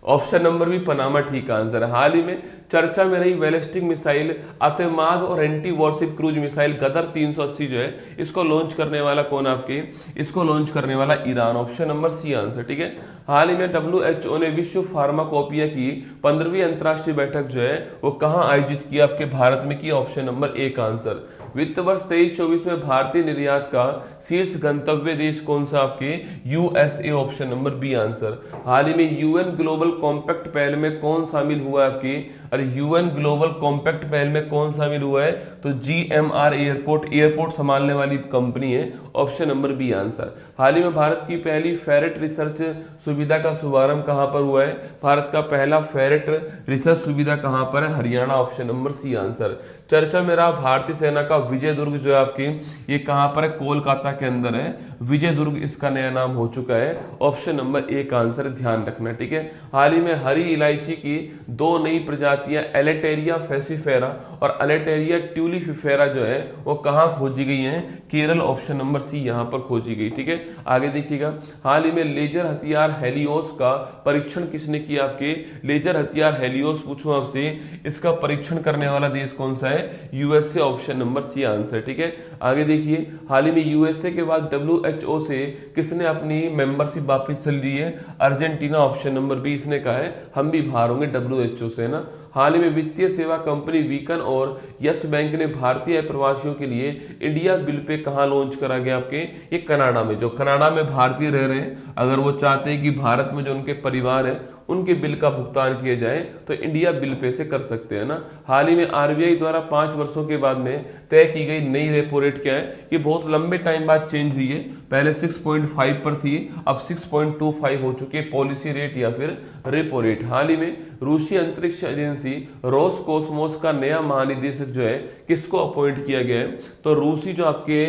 ऑप्शन नंबर भी पनामा ठीक आंसर है। हाल ही में चर्चा में रही बैलिस्टिक मिसाइल अतेमाद और एंटी वॉरशिप क्रूज मिसाइल गदर 380 जो है इसको लॉन्च करने वाला कौन आपके? इसको लॉन्च करने वाला Iran, option number C answer. ठीक है, हाल ही में WHO ने विश्व फार्माकोपिया की 15वीं अंतर्राष्ट्रीय बैठक जो है वो कहाँ आयोजित की? आपके भारत में की, ऑप्शन नंबर एक आंसर। वित्त वर्ष 23-24 में भारतीय निर्यात का शीर्ष गंतव्य देश कौन सा? आपके USA, option number B answer. हाल ही में यूएन ग्लोबल कॉम्पैक्ट पहल में कौन शामिल हुआ है? आपकी अरे यूएन ग्लोबल कॉम्पैक्ट पहल में कौन शामिल हुआ है? तो जीएमआर एयरपोर्ट संभालने वाली कंपनी है, ऑप्शन नंबर बी आंसर। हाल ही में भारत की पहली फेरेट रिसर्च सुविधा का शुभारंभ कहां पर हुआ है? भारत का पहला फेरेट रिसर्च सुविधा कहां पर है? Haryana, option number C answer. चर्चा में रहा भारतीय सेना का विजय दुर्ग जो है आपकी, ये कहां पर है? कोलकाता के अंदर है। विजय दुर्ग इसका नया नाम हो चुका है, ऑप्शन नंबर ए का आंसर ध्यान रखना, ठीक है। हाल ही में हरी इलायची की 2 नई प्रजातियां एलेटेरिया फेसिफेरा और एलेटेरिया ट्यूलिफिफेरा जो है वो कहां खोजी गई हैं? केरल, ऑप्शन नंबर सी यहां पर खोजी गई, ठीक है। आगे देखिएगा, हाल ही में लेजर हथियार हेलियोस का परीक्षण किसने किया? आपके लेजर हथियार हेलियोस पूछूं आपसे, इसका परीक्षण करने वाला देश कौन सा है? USA, option number C answer, ठीक है। आगे देखिए, हाल ही में यूएसए के बाद डब्ल्यूएचओ से किसने अपनी मेंबरशिप वापस ली है? अर्जेंटीना, ऑप्शन नंबर बी इसने कहा है हम भी बाहर होंगे डब्ल्यूएचओ से, है ना। हाल ही में वित्तीय सेवा कंपनी वीकन और यस बैंक ने भारतीय प्रवासियों के लिए इंडिया बिल पे कहां लॉन्च करा गया? आपके ये कनाडा में। जो कनाडा में भारतीय रह रहे हैं, अगर वो चाहते हैं कि भारत में जो उनके परिवार है उनके बिल का भुगतान किया जाए तो इंडिया बिल पे से कर सकते हैं ना। हाल ही में आरबीआई द्वारा 5 वर्षों के बाद में तय की गई नई रेपो रेट क्या है? ये बहुत लंबे टाइम बाद चेंज हुई है, पहले 6.5 पर थी, अब 6.25 हो चुकी है पॉलिसी रेट या फिर रेपो रेट। हाल ही में रूसी अंतरिक्ष एजेंसी रोसकोसमोस का नया महानिदेशक जो है किसको अपॉइंट किया गया है? तो रूसी जो आपके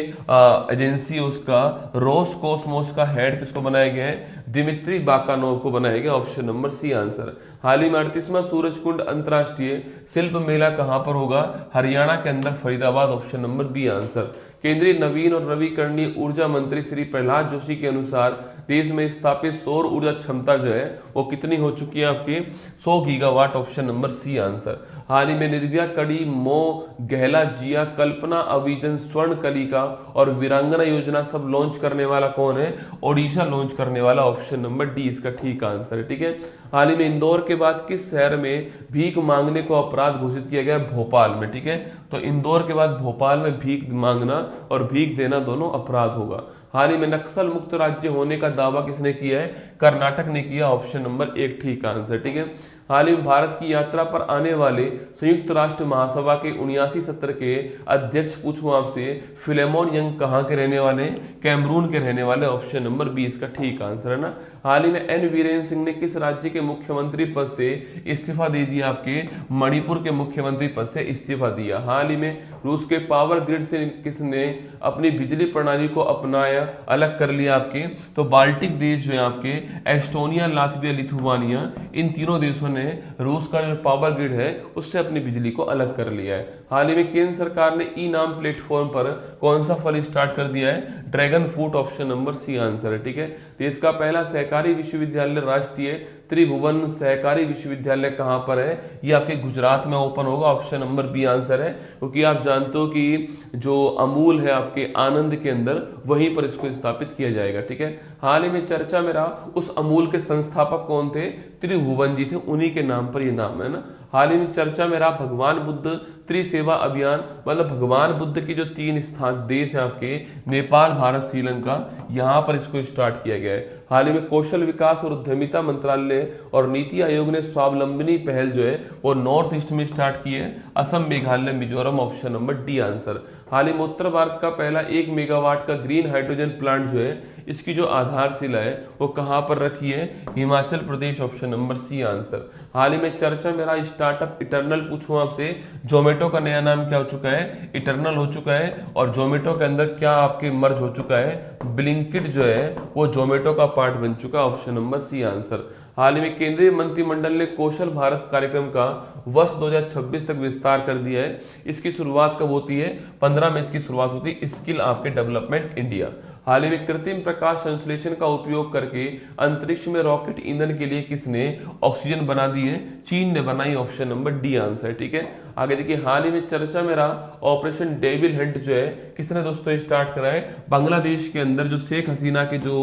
एजेंसी है उसका रोसकोसमोस का हेड किसको बनाया गया है? दिमित्री बाकानोव को बनाया गया, ऑप्शन नंबर सी आंसर। हाल ही में 38वां सूरजकुंड अंतरराष्ट्रीय शिल्प मेला कहां पर होगा? हरियाणा के अंदर Faridabad, option number B answer. केंद्रीय नवीन और नवीकरणीय ऊर्जा मंत्री श्री प्रहलाद जोशी के अनुसार देश में स्थापित सौर ऊर्जा क्षमता जो है वो कितनी हो चुकी है? आपकी 100 gigawatt, option number C answer. हाल ही में निर्भया, कड़ी, मो, गहला, जिया, कल्पना, अविजन, स्वर्ण कलिका और वीरांगना योजना सब लॉन्च करने वाला कौन है? ओडिशा लॉन्च करने वाला, ऑप्शन नंबर डी इसका ठीक आंसर है, ठीक है। हाल ही में इंदौर के बाद किस शहर में भीख मांगने को अपराध घोषित किया गया? भोपाल में, ठीक है। तो इंदौर के बाद भोपाल में भीख मांगना और भीख देना दोनों अपराध होगा। हाल ही में नक्सल मुक्त राज्य होने का दावा किसने किया है? कर्नाटक ने किया, ऑप्शन नंबर 1 ठीक आंसर, ठीक है। हाल ही में भारत की यात्रा पर आने वाले संयुक्त राष्ट्र महासभा के 79 सत्र के अध्यक्ष पूछूं आपसे, फिलेमोन यंग कहां के रहने वाले? कैमरून के रहने वाले, ऑप्शन नंबर 20 का ठीक आंसर है ना। हाल ही में एन वीरेंद्र सिंह ने किस राज्य के मुख्यमंत्री पद से इस्तीफा दे दिया? आपके मणिपुर के मुख्यमंत्री पद से इस्तीफा दिया। हाल ही में रूस के पावर ग्रिड से किसने अपनी बिजली प्रणाली को अपनाया, अलग कर लिया? आपके तो बाल्टिक देश जो है आपके एस्टोनिया, लातविया, लिथुआनिया, इन तीनों देशों ने रूस का जो पावर ग्रिड है उससे अपनी बिजली को अलग कर लिया है। हाल ही में केंद्र सरकार ने ई नाम प्लेटफॉर्म पर कौन सा फल स्टार्ट कर दिया है? Dragon fruit, option number C answer है, ठीक है। देश का पहला सहकारी विश्वविद्यालय राष्ट्रीय त्रिभुवन सहकारी विश्वविद्यालय कहां पर है? ये आपके गुजरात में ओपन होगा, ऑप्शन नंबर बी आंसर है, क्योंकि आप जानते हो कि जो अमूल है आपके आनंद के अंदर, वहीं पर इसको स्थापित किया जाएगा, ठीक है। हाल ही में चर्चा में रहा उस अमूल के संस्थापक कौन थे? त्रिभुवन जी थे, उन्हीं के नाम पर ये नाम है ना। हाल ही में चर्चा में रहा भगवान बुद्ध त्रिसेवा अभियान, मतलब भगवान बुद्ध की जो 3 स्थान देश है आपके नेपाल, भारत, श्रीलंका, यहाँ पर इसको स्टार्ट किया गया है। हाल ही में कौशल विकास और उद्यमिता मंत्रालय और नीति आयोग ने स्वावलंबनी पहल जो है वो नॉर्थ ईस्ट में स्टार्ट की है, Assam, Meghalaya, Mizoram, option number D answer. हाल ही में उत्तर भारत का पहला 1 मेगावाट का ग्रीन हाइड्रोजन प्लांट जो है इसकी जो आधारशिला है वो कहां पर रखी है? Himachal Pradesh, option number C answer. हाल ही में चर्चा में रहा स्टार्टअप इटरनल पूछूं आपसे, जोमेटो का नया नाम क्या हो चुका है? इटरनल हो चुका है। और जोमेटो के अंदर क्या आपके मर्ज हो चुका है? ब्लिंकिट जो है वो जोमेटो का पार्ट बन चुका, ऑप्शन नंबर सी आंसर। हाल ही में केंद्रीय मंत्रिमंडल ने कौशल भारत कार्यक्रम का वर्ष 2026 तक विस्तार कर दिया है। इसकी शुरुआत कब होती है? 15 में इसकी शुरुआत होती है, स्किल आपके डेवलपमेंट इंडिया। हाल ही में कृत्रिम प्रकाश संश्लेषण का उपयोग करके अंतरिक्ष में रॉकेट ईंधन के लिए किसने ऑक्सीजन बना दी है? चीन ने बनाई, ऑप्शन नंबर डी आंसर, ठीक है। आगे देखिए, हाल ही में चर्चा में रहा ऑपरेशन डेविल हंट जो है किसने दोस्तों स्टार्ट करा है? बांग्लादेश के अंदर जो शेख हसीना के जो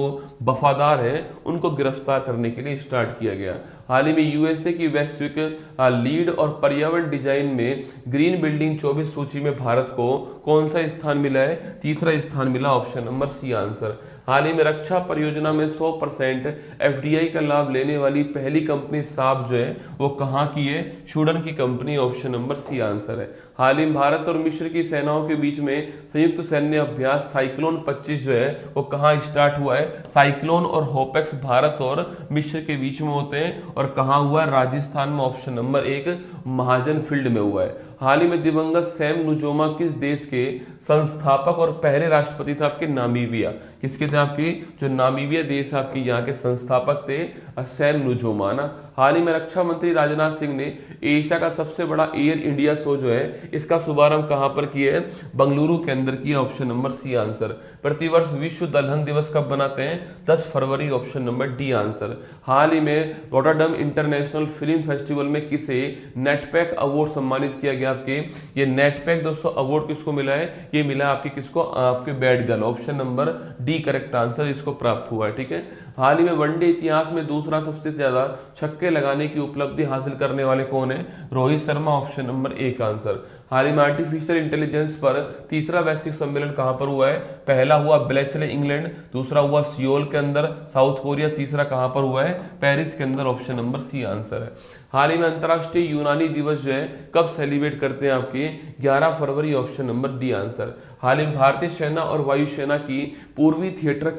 वफादार हैं उनको गिरफ्तार करने के लिए स्टार्ट किया गया। हाल ही में यूएसए की वैश्विक लीड और पर्यावरण डिजाइन में ग्रीन बिल्डिंग 24 सूची में भारत को कौन सा स्थान मिला है? तीसरा स्थान मिला, ऑप्शन नंबर सी आंसर। हाल ही में रक्षा परियोजना में 100% एफडीआई का लाभ लेने वाली पहली कंपनी साब जो है वो कहाँ की है? स्वीडन की company, option number C answer है। हाल ही में भारत और मिस्र की सेनाओं के बीच में संयुक्त सैन्य अभ्यास साइक्लोन 25 जो है वो कहाँ स्टार्ट हुआ है? साइक्लोन और होपेक्स भारत और मिस्र के बीच में होते हैं और कहाँ हुआ है? राजस्थान में, ऑप्शन नंबर 1 महाजन फील्ड में हुआ है। हाल ही में दिवंगत सैम नुजोमा किस देश के संस्थापक और पहले राष्ट्रपति थे? आपके नामीबिया। किसके थे? आपके जो नामीबिया देश आपके यहाँ के संस्थापक थे सैम नुजोमा ना। हाल ही में रक्षा मंत्री राजनाथ सिंह ने एशिया का सबसे बड़ा एयर इंडिया शो जो है इसका शुभारंभ कहां पर किया है? बंगलुरु के अंदर किया, ऑप्शन नंबर सी आंसर। प्रतिवर्ष विश्व दलहन दिवस कब बनाते हैं? 10 फरवरी, ऑप्शन नंबर डी आंसर। हाल ही में रोटरडम इंटरनेशनल फिल्म फेस्टिवल में किसे नेटपैक अवार्ड सम्मानित किया गया? आपके ये नेटपैक दोस्तों अवार्ड किसको मिला है? ये मिला आपके किसको? आपके bad girl, option number D correct answer इसको प्राप्त हुआ है। ठीक है। हाल ही में वनडे इतिहास में दूसरा सबसे ज्यादा छक्के लगाने की उपलब्धि हासिल करने वाले कौन है? Rohit Sharma, option number 1 answer. हाल ही में आर्टिफिशियल इंटेलिजेंस पर तीसरा वैश्विक सम्मेलन कहां पर हुआ है? पहला हुआ ब्लेचले इंग्लैंड, दूसरा हुआ सियोल के अंदर साउथ कोरिया, तीसरा कहां पर हुआ है? पेरिस के अंदर, ऑप्शन नंबर सी आंसर है। हाल ही में अंतर्राष्ट्रीय यूनानी दिवस जो है कब सेलिब्रेट करते हैं? आपके 11 फरवरी, ऑप्शन नंबर डी आंसर। हाल ही में भारतीय सेना और वायुसेना की पूर्वी थिएटर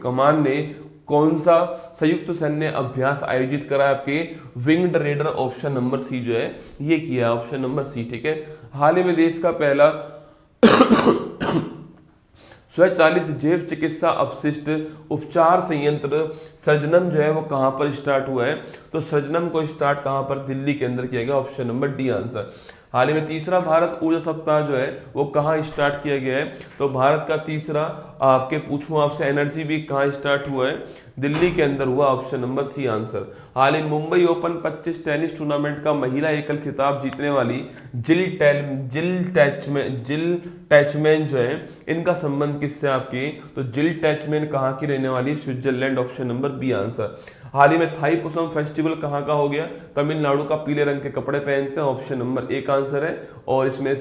कमान ने कौन सा संयुक्त सैन्य अभ्यास आयोजित करा है? आपके winged raider, option number C जो है ये किया, ऑप्शन नंबर सी। ठीक है। हाल ही में देश का पहला स्वचालित जैव चिकित्सा अपशिष्ट उपचार संयंत्र सर्जनम जो है वो कहां पर स्टार्ट हुआ है? तो सर्जनम को स्टार्ट कहां पर? दिल्ली के अंदर किया गया, ऑप्शन नंबर डी आंसर। हाल ही में तीसरा भारत ऊर्जा सप्ताह जो है वो कहाँ स्टार्ट किया गया है? तो भारत का तीसरा आपके पूछूं आपसे एनर्जी वीक कहाँ स्टार्ट हुआ है? दिल्ली के अंदर हुआ, ऑप्शन नंबर सी आंसर। हाल ही मुंबई ओपन 25 टेनिस टूर्नामेंट का महिला एकल खिताब जीतने वाली जिल टैचमैन जो है इनका संबंध किससे? आपकी तो जिल टैचमैन कहाँ की रहने वाली? Switzerland, option number B answer. हाल ही में थाई पुसम फेस्टिवल कहाँ का हो गया? तमिलनाडु का पीले रंग के कपड़े पहनते हैं, ऑप्शन नंबर 1 आंसर है। और इसमें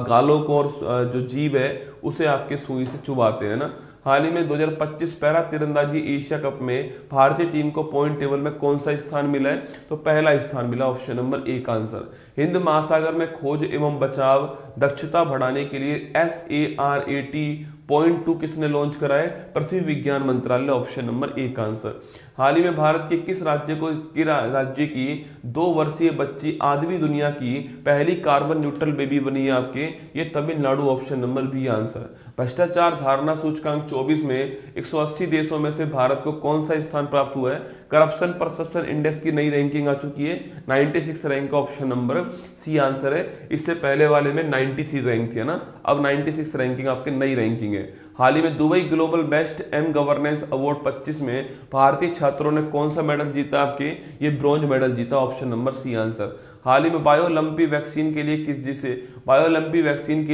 गालों को और जो जीभ है उसे आपके सुई से चुबाते हैं ना। हाल ही में 2025 पैरा तीरंदाजी एशिया कप में भारतीय टीम को पॉइंट टेबल में कौन सा स्थान मिला है? तो पहला स्थान मिला, ऑप्शन नंबर 1 आंसर। हिंद महासागर में खोज एवं बचाव दक्षता बढ़ाने के लिए SARAT.2 किसने लॉन्च करा है? पृथ्वी विज्ञान मंत्रालय, ऑप्शन नंबर 1 आंसर। हाल ही में भारत के किस राज्य की 2 वर्षीय बच्ची आधवी दुनिया की पहली कार्बन न्यूट्रल बेबी बनी है? आपके ये Tamil Nadu, option number B answer. भ्रष्टाचार धारणा सूचकांक 24 में 180 देशों में से भारत को कौन सा स्थान प्राप्त हुआ है? करप्शन परसेप्शन इंडेक्स की नई रैंकिंग आ चुकी है, 96 रैंक का, ऑप्शन नंबर सी आंसर है। इससे पहले वाले में 93 रैंक थी ना, अब 96 रैंकिंग आपकी नई रैंकिंग है। हाल ही में Dubai global best M governance award 25 में भारतीय छात्रों ने कौन सा मेडल जीता? आपके ये ब्रॉन्ज मेडल जीता, ऑप्शन नंबर सी आंसर। हाल ही में बायोलंपी वैक्सीन के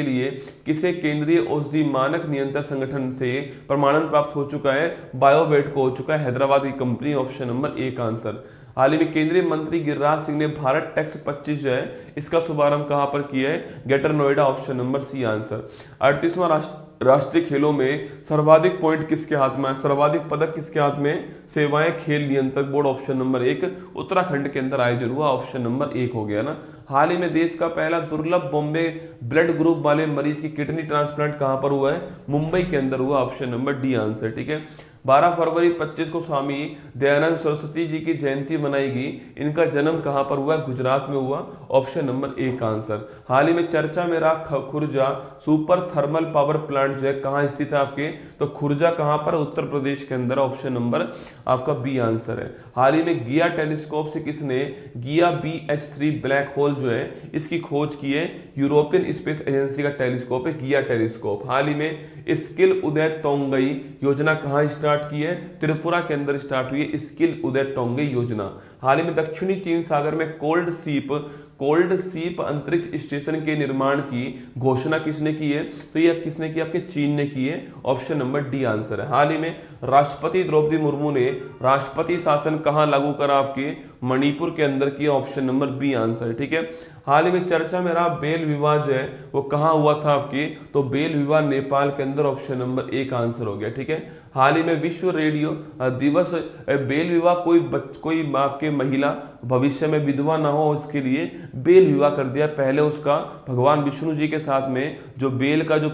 लिए किसे केंद्रीय औषधि मानक नियंत्रण संगठन से प्रमाणन प्राप्त हो चुका है? बायोवेट को हो चुका है, हैदराबाद की कंपनी, ऑप्शन नंबर 1 आंसर। हाल ही में केंद्रीय मंत्री गिरिराज सिंह ने भारत टैक्स 25 जो है इसका शुभारंभ कहां पर किया है? Greater Noida, option number C answer. 38वां राष्ट्रीय खेलों में सर्वाधिक पॉइंट किसके हाथ में है? सर्वाधिक पदक किसके हाथ में? सेवाएं खेल नियंत्रक बोर्ड, ऑप्शन नंबर 1 उत्तराखंड के अंदर आयोजन हुआ, ऑप्शन नंबर 1 हो गया ना। हाल ही में देश का पहला दुर्लभ बॉम्बे ब्लड ग्रुप वाले मरीज की किडनी ट्रांसप्लांट कहां पर हुआ है? मुंबई के अंदर हुआ, ऑप्शन नंबर डी आंसर। ठीक है। 12 फरवरी 25 को स्वामी दयानंद सरस्वती जी की जयंती मनाएगी। इनका जन्म कहां पर हुआ? गुजरात में हुआ, ऑप्शन नंबर 1 आंसर। हाल ही में चर्चा में रहा Khurja super thermal power plant जो है कहां स्थित है? आपके तो खुर्जा कहां पर? उत्तर प्रदेश के अंदर, ऑप्शन नंबर आपका बी आंसर है। हाल ही में गिया टेलीस्कोप से किसने गिया BH3 ब्लैक होल जो है इसकी खोज की है? यूरोपियन स्पेस एजेंसी का टेलीस्कोप है गिया टेलीस्कोप। हाल ही में स्किल उदय तोंगई योजना कहां स्टार्ट की है? त्रिपुरा के अंदर स्टार्ट हुई है स्किल उदय टोंगई योजना। हाल ही में दक्षिणी चीन सागर में कोल्ड सीप कोल्ड सीप अंतरिक्ष स्टेशन के निर्माण की घोषणा किसने की है? तो ये किसने की? आपके चीन ने की है। ऑप्शन नंबर डी आंसर है। हाल ही में राष्ट्रपति द्रौपदी मुर्मू ने राष्ट्रपति शासन कहां लागू करा? आपके मणिपुर के अंदर किया। ऑप्शन नंबर बी आंसर है। ठीक है। हाल ही में चर्चा में रहा बेल विवाह जो है वो कहां हुआ था आपकी? तो बेल विवाह नेपाल के अंदर। ऑप्शन नंबर एक आंसर हो गया। ठीक है। हाल ही में विश्व रेडियो दिवस, बेल विवाह कोई आपके महिला भविष्य में विधवा ना हो उसके लिए बेल विवाह कर दिया। पहले उसका भगवान विष्णु जी के साथ में जो बेल का जो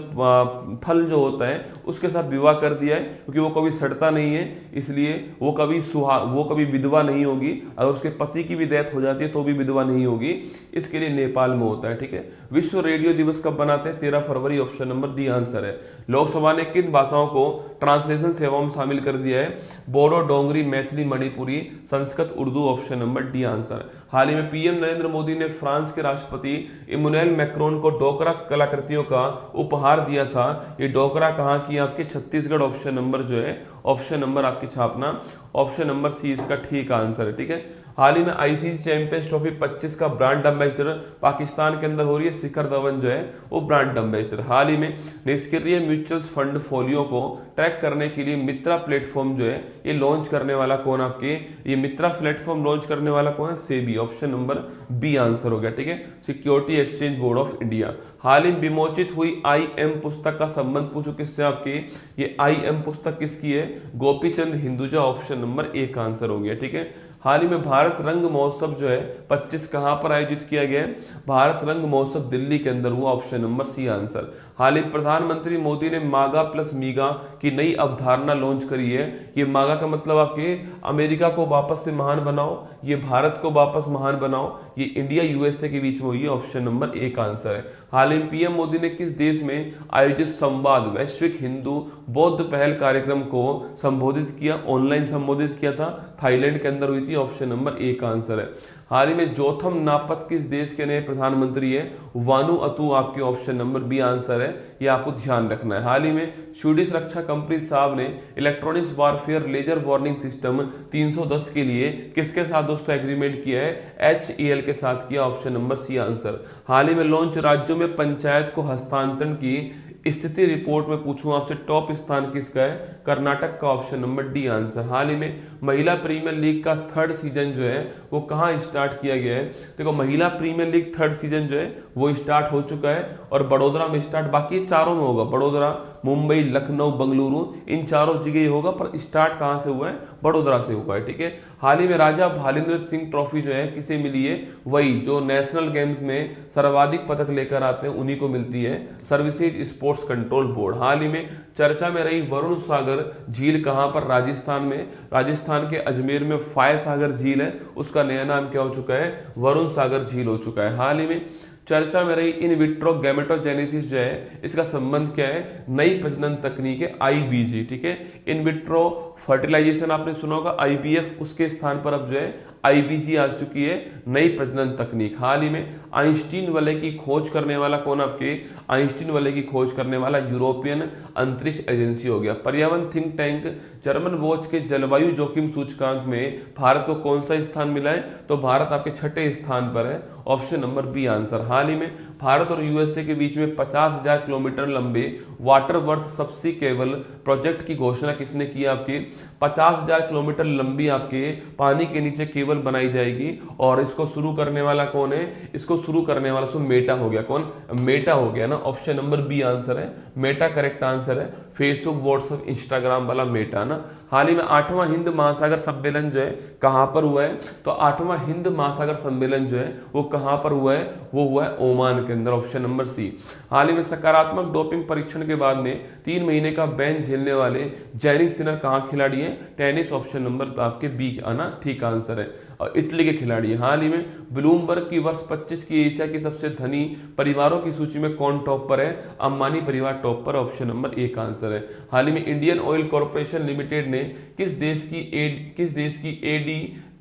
फल जो होता है उसके साथ विवाह कर दिया है, क्योंकि वो कभी सड़ता नहीं है, इसलिए वो कभी विधवा नहीं होगी। अगर उसके पति की भी डेथ हो जाती है तो भी विधवा नहीं होगी। इसके लिए नेपाल में होता है। ठीक है। विश्व रेडियो दिवस कब बनाते हैं? 13 फरवरी। ऑप्शन नंबर डी आंसर है। लोकसभा ने किन भाषाओं को ट्रांसलेशन सेवाओं में शामिल कर दिया है? Bodo, Dogri, Maithili, Manipuri, Sanskrit, Urdu. Option number D answer. हाल ही में पीएम नरेंद्र मोदी ने फ्रांस के राष्ट्रपति इमैनुएल मैक्रोन को डोकरा कलाकृतियों का उपहार दिया था। ये डोकरा कहाँ की? आपके छत्तीसगढ़। ऑप्शन नंबर जो है ऑप्शन नंबर आपकी छापना। ऑप्शन नंबर सी इसका ठीक आंसर है। ठीक है। हाल ही में आईसीसी चैंपियंस ट्रॉफी 25 का ब्रांड एम्बेसडर पाकिस्तान के अंदर हो रही है। शिखर धवन जो है वो ब्रांड एम्बेसडर। हाल ही में निष्क्रिय म्यूचुअल फंड फोलियो को ट्रैक करने के लिए मित्रा प्लेटफॉर्म जो है ये लॉन्च करने वाला कौन? आपके ये मित्रा प्लेटफॉर्म लॉन्च करने वाला कौन है? SEBI. Option number B answer हो गया। ठीक है। Security exchange board of India. हाल ही में विमोचित हुई IM पुस्तक का संबंध पूछो किससे? आपकी ये IM पुस्तक किसकी है? गोपीचंद हिंदुजा। ऑप्शन नंबर एक आंसर हो गया। ठीक है। हाल ही में भारत रंग महोत्सव जो है 25 कहां पर आयोजित किया गया है? भारत रंग महोत्सव दिल्ली के अंदर हुआ। Option number C answer. हाल ही प्रधानमंत्री मोदी ने मागा प्लस मीगा की नई अवधारणा लॉन्च करी है। ये मागा का मतलब आपके अमेरिका को वापस से महान बनाओ, ये भारत को वापस महान बनाओ, ये इंडिया USA के बीच में हुई है। ऑप्शन नंबर एक आंसर है। हाल ही पीएम मोदी ने किस देश में आयोजित संवाद वैश्विक हिंदू बौद्ध पहल कार्यक्रम को संबोधित किया? ऑनलाइन संबोधित किया था। थाईलैंड के अंदर हुई थी। ऑप्शन नंबर एक आंसर है। हाल ही में जोथम नापत किस देश के नए प्रधानमंत्री है? वानुअतु आपके। ऑप्शन नंबर बी आंसर है। ये आपको ध्यान रखना है। हाल ही में स्वीडिश रक्षा कंपनी साहब ने electronics warfare laser warning system 310 के लिए किसके साथ दोस्तों एग्रीमेंट किया है? HAL के साथ किया। Option number C answer. हाल ही में लॉन्च राज्यों में पंचायत को हस्तांतरण की स्थिति रिपोर्ट में पूछूं आपसे टॉप स्थान किसका है? कर्नाटक का। Option number D answer. हाल ही में महिला प्रीमियर लीग का 3rd सीजन जो है वो कहां स्टार्ट किया गया है? देखो महिला प्रीमियर लीग 3rd सीजन जो है वो स्टार्ट हो चुका है और बड़ोदरा में स्टार्ट, बाकी चारों में होगा। बड़ोदरा, मुंबई, लखनऊ, बंगलुरु, इन चारों जगह होगा, पर स्टार्ट कहां से हुआ है? बड़ोदरा से हुआ है। ठीक है। हाल ही में राजा भालिंद्र सिंह ट्रॉफी जो है किसे मिली है? वही जो नेशनल गेम्स में सर्वाधिक पदक लेकर आते हैं उन्हीं को मिलती है, सर्विसेज स्पोर्ट्स कंट्रोल बोर्ड। हाल ही में चर्चा में रही वरुण सागर झील कहां पर? राजस्थान में। राजस्थान के अजमेर में फाय सागर झील है, उसका नया नाम क्या हो चुका है? वरुण सागर झील हो चुका है। हाल ही में चर्चा में रही इन विट्रो गैमेटोजेनेसिस जो है इसका संबंध क्या है? नई प्रजनन तकनीक है IVG। ठीक है। इन विट्रो फर्टिलाइजेशन आपने सुना होगा IVF, उसके स्थान पर अब जो है IVG आ चुकी है, नई प्रजनन तकनीक। हाल ही में आइंस्टीन वलय की खोज करने वाला कौन? आपके आइंस्टीन वलय की खोज करने वाला यूरोपियन अंतरिक्ष एजेंसी हो गया। पर्यावरण थिंक टैंक जर्मन वॉच के जलवायु जोखिम सूचकांक में भारत को कौन सा स्थान मिला है? तो भारत आपके 6ठे स्थान पर है। Option number B answer. हाल ही में भारत और USA के बीच में 50,000 किलोमीटर लंबे वाटर वर्थ सबसी केबल प्रोजेक्ट की घोषणा किसने की? आपकी 50,000 किलोमीटर लंबी आपके पानी के नीचे केबल बनाई जाएगी और इसको शुरू करने वाला कौन है? इसको शुरू करने वाला सो मेटा हो गया। कौन? मेटा हो गया ना। ऑप्शन नंबर बी आंसर है। मेटा करेक्ट आंसर है। फेसबुक, व्हाट्सएप, इंस्टाग्राम वाला मेटा ना। हाल ही में 8वां हिंद महासागर सम्मेलन जो है कहां पर हुआ है? तो 8वां हिंद महासागर सम्मेलन जो है वो कहां पर हुआ है? वो हुआ है ओमान के अंदर। ऑप्शन नंबर सी। हाल ही में सकारात्मक डोपिंग परीक्षण के बाद में 3 महीने का बैन झेलने वाले जैनिक सिनर कहां खिलाड़ी है? टेनिस। ऑप्शन नंबर आपके बी आना ठीक आंसर है। और इटली के खिलाड़ी। हाल ही में ब्लूमबर्ग की वर्ष 25 की एशिया की सबसे धनी परिवारों की सूची में कौन टॉप पर है? अंबानी परिवार टॉप पर। ऑप्शन नंबर एक आंसर है। हाल ही में इंडियन ऑयल कॉर्पोरेशन लिमिटेड ने किस देश की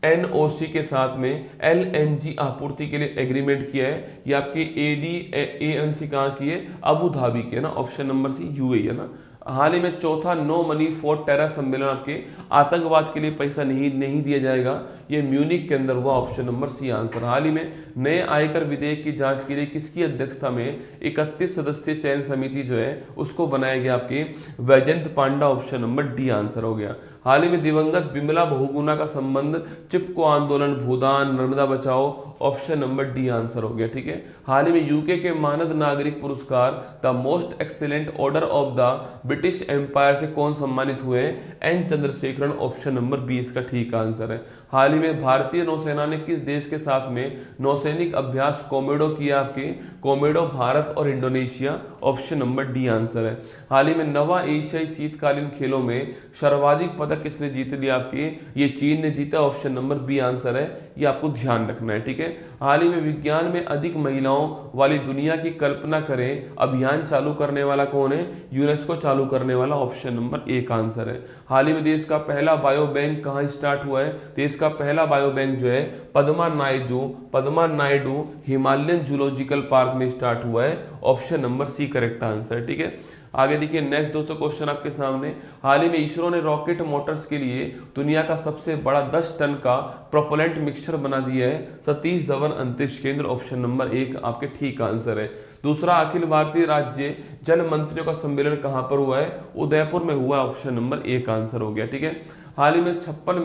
ADNOC के साथ में LNG आपूर्ति के लिए एग्रीमेंट किया है? ये आपके ADNOC कहाँ की है? अबू धाबी के ना। ऑप्शन नंबर सी UAE है ना। हाल ही में 4था नो मनी फॉर टेरर सम्मेलन आपके आतंकवाद के लिए पैसा नहीं दिया जाएगा, ये म्यूनिक के अंदर हुआ, ऑप्शन नंबर सी आंसर। हाल ही में नए आयकर विधेयक की जांच के लिए किसकी अध्यक्षता में 31 सदस्यीय चयन समिति जो है उसको बनाया गया, आपकी वैजयंत पांडा, ऑप्शन नंबर डी आंसर हो गया। हाल ही में दिवंगत बिमला बहुगुणा का संबंध चिपको आंदोलन, भूदान, नर्मदा बचाओ, ऑप्शन नंबर डी आंसर हो गया। ठीक है, हाल ही में यूके के मानद नागरिक पुरस्कार the most excellent order of the British Empire से कौन सम्मानित हुए? N Chandrasekaran, option number B इसका ठीक आंसर है। हाल ही में भारतीय नौसेना ने किस देश के साथ में नौसैनिक अभ्यास कोमोडो किया? आपके कोमोडो भारत और Indonesia, option number D answer है। हाल ही में नवा एशियाई शीतकालीन खेलों में सर्वाधिक पदक किसने जीत लिया? आपके ये चीन ने जीता, ऑप्शन नंबर बी आंसर है, ये आपको ध्यान रखना है। ठीक है, हाल ही में विज्ञान में अधिक महिलाओं वाली दुनिया की कल्पना करें अभियान चालू करने वाला कौन है? यूनेस्को चालू करने वाला, ऑप्शन नंबर एक आंसर है। हाल ही में देश का पहला बायो बैंक कहाँ स्टार्ट हुआ है? देश का पहला बायो बैंक जो है Padma Naidu Himalayan zoological park में स्टार्ट हुआ है, option number C correct answer. ठीक है, आगे देखिए नेक्स्ट दोस्तों क्वेश्चन आपके सामने। हाल ही में इसरो ने रॉकेट मोटर्स के लिए दुनिया का सबसे बड़ा 10 टन का प्रोपेलेंट मिक्सचर बना दिया है, सतीश धवन अंतरिक्ष केंद्र, ऑप्शन नंबर एक आपके ठीक आंसर है। दूसरा, अखिल भारतीय राज्य जल मंत्रियों का सम्मेलन कहां पर हुआ है? उदयपुर में हुआ, ऑप्शन नंबर एक आंसर हो गया। ठीक है, हाल ही में 56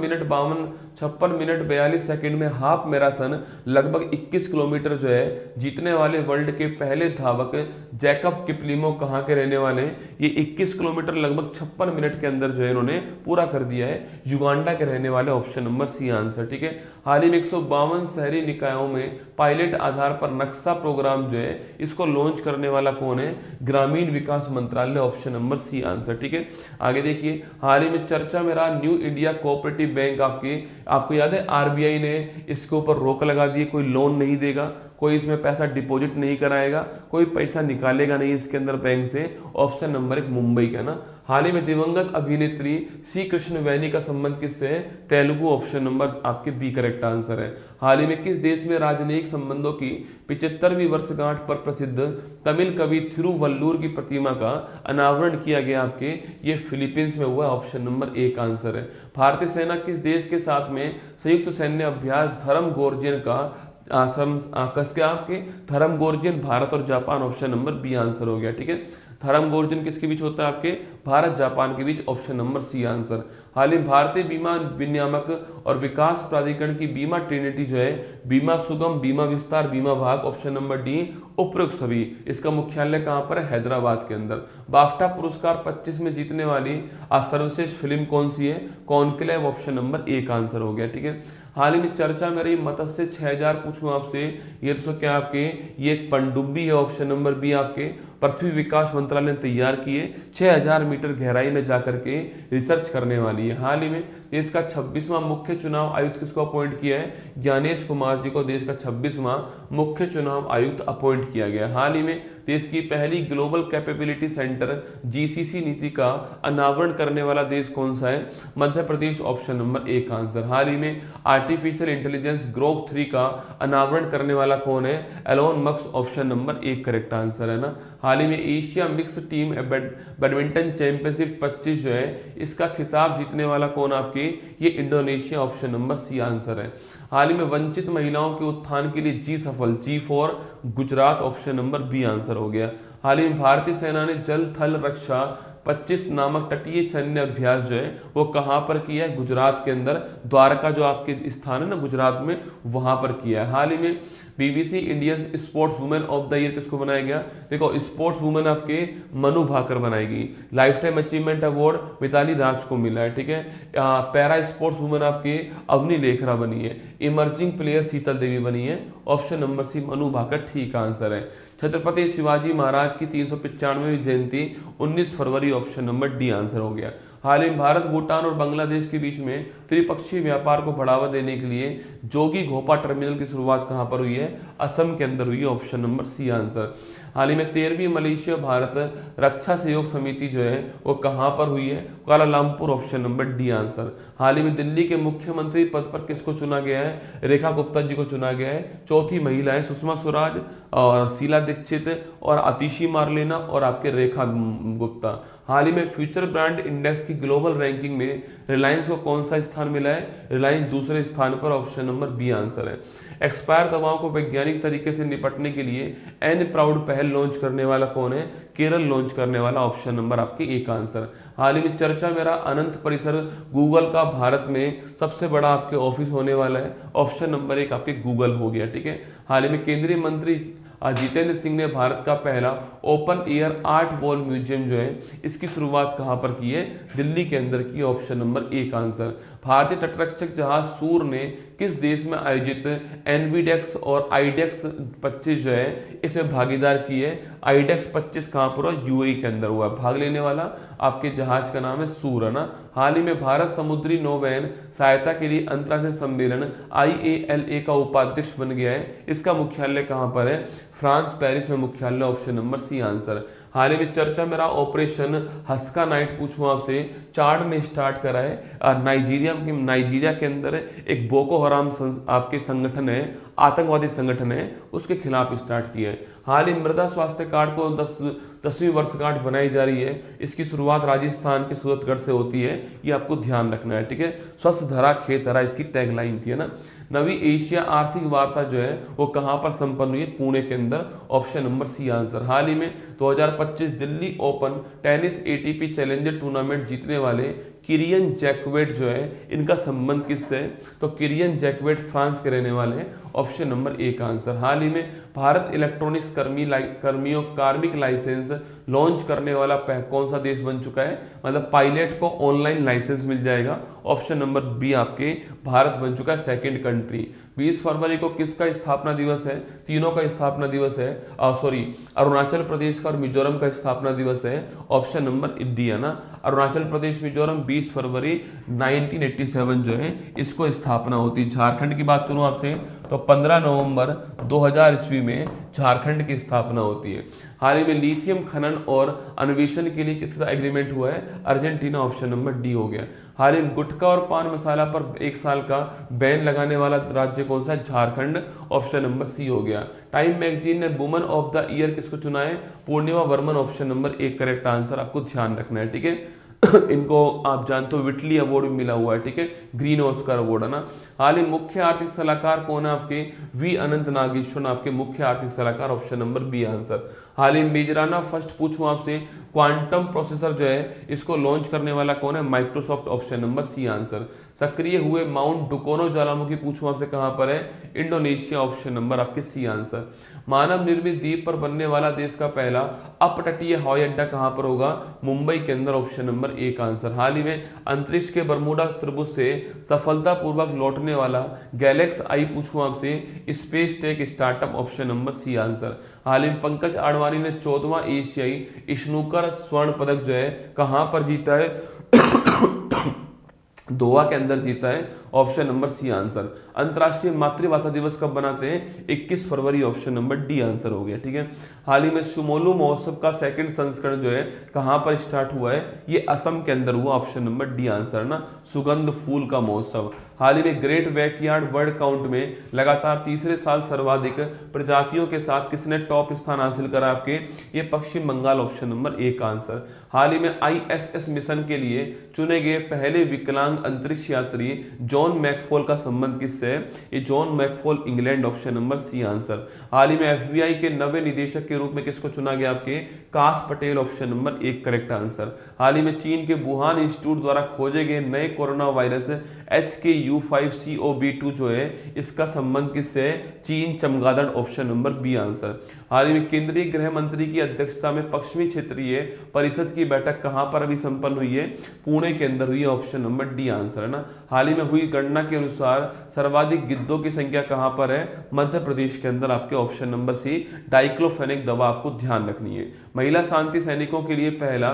मिनट 42 सेकंड में हाफ मैराथन लगभग 21 किलोमीटर जो है जीतने वाले वर्ल्ड के पहले धावक जैकब किपलिमो कहाँ के रहने वाले हैं? ये 21 किलोमीटर लगभग 56 मिनट के अंदर जो है इन्होंने पूरा कर दिया है, युगांडा के रहने वाले, ऑप्शन नंबर सी आंसर। ठीक है, हाल ही में 152 शहरी निकायों में पायलट आधार पर नक्शा प्रोग्राम जो है इसको लॉन्च करने वाला कौन है? ग्रामीण विकास मंत्रालय, ऑप्शन नंबर सी आंसर। ठीक है, आगे देखिए, हाल ही में चर्चा में रहा न्यू इंडिया कोऑपरेटिव बैंक, आपको याद है आरबीआई ने इसके ऊपर रोक लगा दी, कोई लोन नहीं देगा, कोई इसमें पैसा डिपॉजिट नहीं कराएगा, कोई पैसा निकालेगा नहीं इसके अंदर बैंक से, ऑप्शन नंबर एक मुंबई का ना। हाल ही में दिवंगत अभिनेत्री सी कृष्ण वैनी का संबंध किससे है? तेलुगु, ऑप्शन नंबर आपके बी करेक्ट आंसर है। हाल ही में किस देश में राजनयिक संबंधों की 75वीं वर्षगांठ पर प्रसिद्ध तमिल कवि थिरुवल्लुर की प्रतिमा का अनावरण किया गया? आपके ये फिलीपींस में हुआ, ऑप्शन नंबर एक आंसर है। भारतीय सेना किस देश के साथ में संयुक्त सैन्य अभ्यास धर्म गोर्जियन का आपके धर्म गोर्जियन भारत और Japan, option number B answer हो गया। ठीक है, धर्म गोर्जन किसके बीच होता है? आपके भारत जापान के बीच, ऑप्शन नंबर सी आंसर। हाल ही भारतीय बीमा विनियामक और विकास प्राधिकरण की बीमा ट्रिनिटी जो है बीमा सुगम, बीमा विस्तार, बीमा भाग, ऑप्शन नंबर डी उपरोक्त सभी। इसका मुख्यालय कहां पर है? हैदराबाद के अंदर। बाफ्टा पुरस्कार 25 में जीतने वाली सर्वश्रेष्ठ फिल्म कौन सी है? कॉन्क्लेव, ऑप्शन नंबर एक आंसर हो गया। ठीक है, हाल ही में चर्चा में रही मत्स्य 6000 पूछूं आपसे, ये तो क्या आपके ये एक पनडुब्बी है, ऑप्शन नंबर बी आपके पृथ्वी विकास मंत्रालय ने तैयार किए 6000 मीटर गहराई में जाकर के रिसर्च करने वाली है। हाल ही में देश का 26वां मुख्य चुनाव आयुक्त किसको अपॉइंट किया है? ज्ञानेश कुमार जी को देश का 26वां मुख्य चुनाव आयुक्त अपॉइंट किया गया। हाल ही में देश की पहली ग्लोबल कैपेबिलिटी सेंटर जीसीसी नीति का अनावरण करने वाला देश कौन सा है? मध्य प्रदेश, ऑप्शन नंबर एक आंसर। हाल ही में आर्टिफिशियल इंटेलिजेंस ग्रोक 3 का अनावरण करने वाला कौन है? एलोन मस्क, ऑप्शन नंबर एक करेक्ट आंसर है ना। हाल ही में Asia mix team badminton championship 25 जो है इसका खिताब जीतने वाला कौन? आपके ये Indonesia, option number C answer है। हाल ही में वंचित महिलाओं के उत्थान के लिए G SAFAL, G for Gujarat, option number B answer हो गया। हाल ही में भारतीय सेना ने जल थल रक्षा 25 नामक तटीय सैन्य अभ्यास जो है वो कहां पर किया है? गुजरात के अंदर, द्वारका जो आपके स्थान है ना गुजरात में, वहां पर किया है। हाल ही में BBC Indian sports women of the year किसको बनाया गया? देखो स्पोर्ट्स वुमेन आपके मनु भाकर बनाएगी। Lifetime achievement award Mithali Raj को मिला है। ठीक है, पैरा स्पोर्ट्स वुमेन आपके अवनी लेखरा बनी है। इमर्जिंग प्लेयर शीतल देवी बनी है, option number C Manu Bhaker ठीक आंसर है। छत्रपति शिवाजी महाराज की 395वीं जयंती 19 फरवरी, ऑप्शन नंबर डी आंसर हो गया। हाल ही में भारत, भूटान और बांग्लादेश के बीच में त्रिपक्षीय व्यापार को बढ़ावा देने के लिए जोगी घोपा टर्मिनल की शुरुआत कहां पर हुई है? असम के अंदर हुई है, ऑप्शन नंबर सी आंसर। हाल ही में 13वीं मलेशिया भारत रक्षा सहयोग समिति जो है वो कहाँ पर हुई है, Kuala Lumpur, option number D answer. हाल ही में दिल्ली के मुख्यमंत्री पद पर किसको चुना गया है, रेखा गुप्ता जी को चुना गया है। चौथी महिला है सुषमा स्वराज और शीला दीक्षित और आतिशी मारलेना और आपके रेखा गुप्ता। हाल ही में फ्यूचर ब्रांड इंडेक्स की ग्लोबल रैंकिंग में रिलायंस को कौन सा स्थान मिला है, रिलायंस दूसरे स्थान पर, ऑप्शन नंबर बी आंसर है। एक्सपायर दवाओं को वैज्ञानिक तरीके से निपटने के लिए एन प्राउड पहल लॉन्च करने वाला कौन है, केरल लॉन्च करने वाला, ऑप्शन नंबर आपके एक आंसर। हाल ही में चर्चा मेरा अनंत परिसर गूगल का भारत में सबसे बड़ा आपके ऑफिस होने वाला है, ऑप्शन नंबर एक आपके गूगल हो गया, ठीक है। हाल ही में केंद्रीय मंत्री जितेंद्र सिंह ने भारत का पहला open air art wall museum जो है इसकी शुरुआत कहां पर की है, दिल्ली के अंदर की, ऑप्शन नंबर एक आंसर। भारतीय तटरक्षक जहाज सूर ने किस देश में आयोजित एनवीडेक्स और आईडेक्स 25 जो है इसमें भागीदार की है, आईडेक्स 25 कहां पर हुआ, यूएई के अंदर हुआ। भाग लेने वाला आपके जहाज का नाम है सूर, है ना। हाल ही में भारत समुद्री नौवहन सहायता के लिए अंतर्राष्ट्रीय सम्मेलन IALA का उपाध्यक्ष बन गया है, इसका मुख्यालय कहां पर है, फ्रांस पेरिस में मुख्यालय, ऑप्शन नंबर सी आंसर। हाल ही में चर्चा मेरा ऑपरेशन हस्का नाइट पूछूं आपसे, चाड ने स्टार्ट करा है नाइजीरिया के अंदर एक बोको हराम आपके संगठन है, आतंकवादी संगठन है, उसके खिलाफ स्टार्ट किया है। हाल ही मृदा स्वास्थ्य कार्ड को 10वीं वर्षगांठ बनाई जा रही है, इसकी शुरुआत राजस्थान के सूरतगढ़ से होती है, ये आपको ध्यान रखना है, ठीक है। स्वस्थ धरा खेत हरा इसकी टैगलाइन थी, है ना। नवी एशिया आर्थिक वार्ता जो है वो कहां पर संपन्न हुई है, पुणे के अंदर, ऑप्शन नंबर सी आंसर। हाल ही में 2025 Delhi open tennis ATP challenger tournament जीतने वाले किरियन जैक्वेट जो है इनका संबंध किससे है, तो किरियन जैक्वेट फ्रांस के रहने वाले हैं, ऑप्शन नंबर एक आंसर। हाल ही में भारत इलेक्ट्रॉनिक्स कार्मिक लाइसेंस लॉन्च करने वाला कौन सा देश बन चुका है, मतलब पायलट को ऑनलाइन लाइसेंस मिल जाएगा, ऑप्शन नंबर बी आपके भारत बन चुका है, सेकंड कंट्री। 20 फरवरी को किसका स्थापना दिवस है, तीनों का स्थापना दिवस है, अरुणाचल प्रदेश का और मिजोरम का स्थापना दिवस है, ऑप्शन नंबर डी, है ना। अरुणाचल प्रदेश मिजोरम 20 फरवरी 1987 जो है इसको स्थापना होती है। झारखंड की बात करूं आपसे तो 15 नवंबर 2000 ईस्वी में झारखंड की स्थापना होती है। हाल ही में लिथियम खनन और अन्वेषण के लिए किसका एग्रीमेंट हुआ है, अर्जेंटीना, ऑप्शन नंबर डी हो गया। हाल ही में गुटखा और पान मसाला पर 1 साल का बैन लगाने वाला राज्य कौन सा है, झारखंड, ऑप्शन नंबर सी हो गया। टाइम मैगजीन ने वुमन ऑफ द ईयर किसको चुना है, पूर्णिमा वर्मन, ऑप्शन नंबर एक करेक्ट आंसर, आपको ध्यान रखना है, ठीक है। इनको आप जानते हो विटली अवार्ड मिला हुआ है, ठीक है, ग्रीन ऑस्कर अवार्ड, है ना। हाल ही मुख्य आर्थिक सलाहकार कौन है आपके, वी अनंत नागेश्वर आपके मुख्य आर्थिक सलाहकार, ऑप्शन नंबर बी आंसर। हाल ही मेजराना फर्स्ट पूछूं आपसे, क्वांटम प्रोसेसर जो है इसको लॉन्च करने वाला कौन है, Microsoft, option number C answer. सक्रिय हुए माउंट डुकोनो ज्वालामुखी पूछूं आपसे कहां पर है, इंडोनेशिया, ऑप्शन नंबर आपके सी आंसर। मानव निर्मित द्वीप पर बनने वाला देश का पहला अपतटीय हवाई अड्डा कहां पर होगा, मुंबई के अंदर, ऑप्शन नंबर एक आंसर। हाल ही में अंतरिक्ष के बरमूडा त्रिभुज से सफलतापूर्वक लौटने वाला गैलेक्स आई पूछूं आपसे, space tech startup, option number C answer. हाल ही में पंकज आडवाणी ने 14वां एशियाई स्नूकर स्वर्ण पदक जो है कहां पर जीता है, दोहा के अंदर जीता है, ऑप्शन नंबर सी आंसर। अंतर्राष्ट्रीय मातृभाषा दिवस कब बनाते हैं, 21 फरवरी, ऑप्शन नंबर डी आंसर हो गया, ठीक है। हाल ही में शुमोलू महोत्सव का सेकंड संस्करण जो है कहां पर स्टार्ट हुआ है, ये असम के अंदर हुआ, ऑप्शन नंबर डी आंसर ना, सुगंध फूल का महोत्सव। हाल ही में ग्रेट बैकयार्ड बर्ड काउंट में लगातार तीसरे साल सर्वाधिक प्रजातियों के साथ किसने टॉप स्थान हासिल करा आपके, ये पश्चिम बंगाल, ऑप्शन नंबर एक आंसर। हाल ही में ISS मिशन के लिए चुने गए पहले विकलांग अंतरिक्ष यात्री जॉन मैकफॉल का संबंध किससे है, ये John McFaul England, option number C answer. हाल ही में FBI के नवे निदेशक के रूप में किसको चुना गया आपके, काश पटेल, ऑप्शन नंबर एक करेक्ट आंसर। हाल ही में चीन के वुहान इंस्टीट्यूट द्वारा खोजे गए नए कोरोना वायरस HKU5COV2 जो है इसका संबंध किससे है, चीन, चमगादड़, ऑप्शन नंबर बी आंसर। हाल ही में केंद्रीय गृह मंत्री की अध्यक्षता में पश्चिमी क्षेत्रीय परिषद की बैठक कहां पर अभी संपन्न हुई है, पुणे के अंदर हुई है, ऑप्शन नंबर डी आंसर, है ना। हाल ही में हुई गणना के अनुसार सर्वाधिक गिद्धों की संख्या कहां पर है, मध्य प्रदेश के अंदर, आपके ऑप्शन नंबर सी, डाइक्लोफेनेक दवा आपको ध्यान रखनी है। महिला शांति सैनिकों के लिए पहला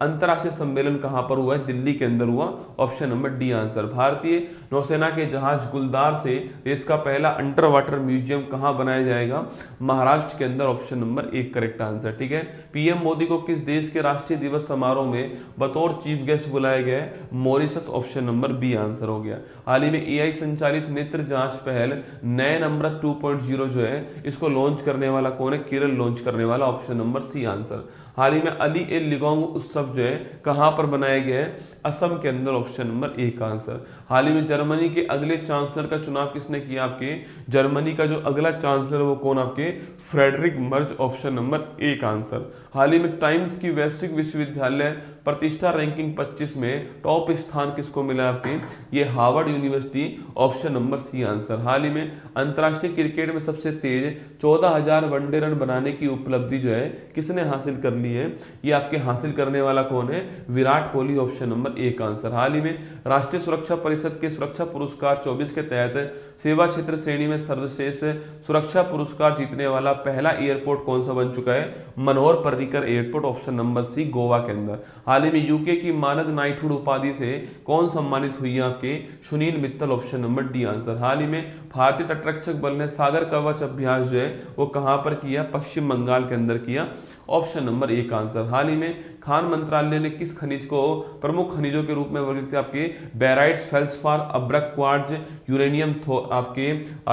अंतर्राष्ट्रीय सम्मेलन कहां पर हुआ है? दिल्ली के अंदर हुआ। Option number D answer. भारतीय नौसेना के जहाज गुलदार से देश का पहला अंडर वाटर म्यूजियम कहां बनाया जाएगा? महाराष्ट्र के अंदर। ऑप्शन नंबर एक करेक्ट आंसर। ठीक है। पीएम मोदी को किस देश के राष्ट्रीय दिवस समारोह में बतौर चीफ गेस्ट बुलाया गया है? Mauritius. Option number B answer हो गया। हाल ही में एआई संचालित नेत्र जांच पहल नयन अमृत 2.0 जो है इसको लॉन्च करने वाला कौन है? केरल लॉन्च करने वाला। Option number C answer. हाल ही में अली ए लिगोंग उत्सव जो है कहां पर बनाया गया है? असम के अंदर। ऑप्शन नंबर एक आंसर। हाल ही में जर्मनी के अगले चांसलर का चुनाव किसने किया? आपके जर्मनी का जो अगला चांसलर वो कौन? आपके फ्रेडरिक मर्ज। ऑप्शन नंबर एक आंसर। हाल ही में टाइम्स की वैश्विक विश्वविद्यालय प्रतिष्ठा रैंकिंग 25 में टॉप स्थान किसको मिला? आपके ये Harvard University. Option number C answer. हाल ही में अंतरराष्ट्रीय क्रिकेट में सबसे तेज 14,000 वनडे रन बनाने की उपलब्धि जो है किसने हासिल कर ली है? ये आपके हासिल करने वाला कौन है? विराट कोहली। ऑप्शन नंबर एक आंसर। हाल ही में राष्ट्रीय सुरक्षा परिषद के सुरक्षा पुरस्कार 24 के तहत सेवा क्षेत्र श्रेणी में सर्वश्रेष्ठ सुरक्षा पुरस्कार जीतने वाला पहला एयरपोर्ट कौन सा बन चुका है? Manohar Parrikar airport. Option number C Goa के अंदर। हाल ही में यूके की मानद नाइटहुड उपाधि से कौन सम्मानित हुई है? आपके Sunil Mittal. Option number D answer. हाल ही में भारतीय तटरक्षक बल ने सागर कवच अभ्यास जो है वो कहां पर किया? पश्चिम बंगाल के अंदर किया। ऑप्शन नंबर एक आंसर। हाल ही में खान मंत्रालय ने किस खनिज को प्रमुख खनिजों के रूप में वर्गीकृत किया? आपके बेराइट्स, फेल्सफार, अब्रक, क्वार्ट्ज, यूरेनियम आपके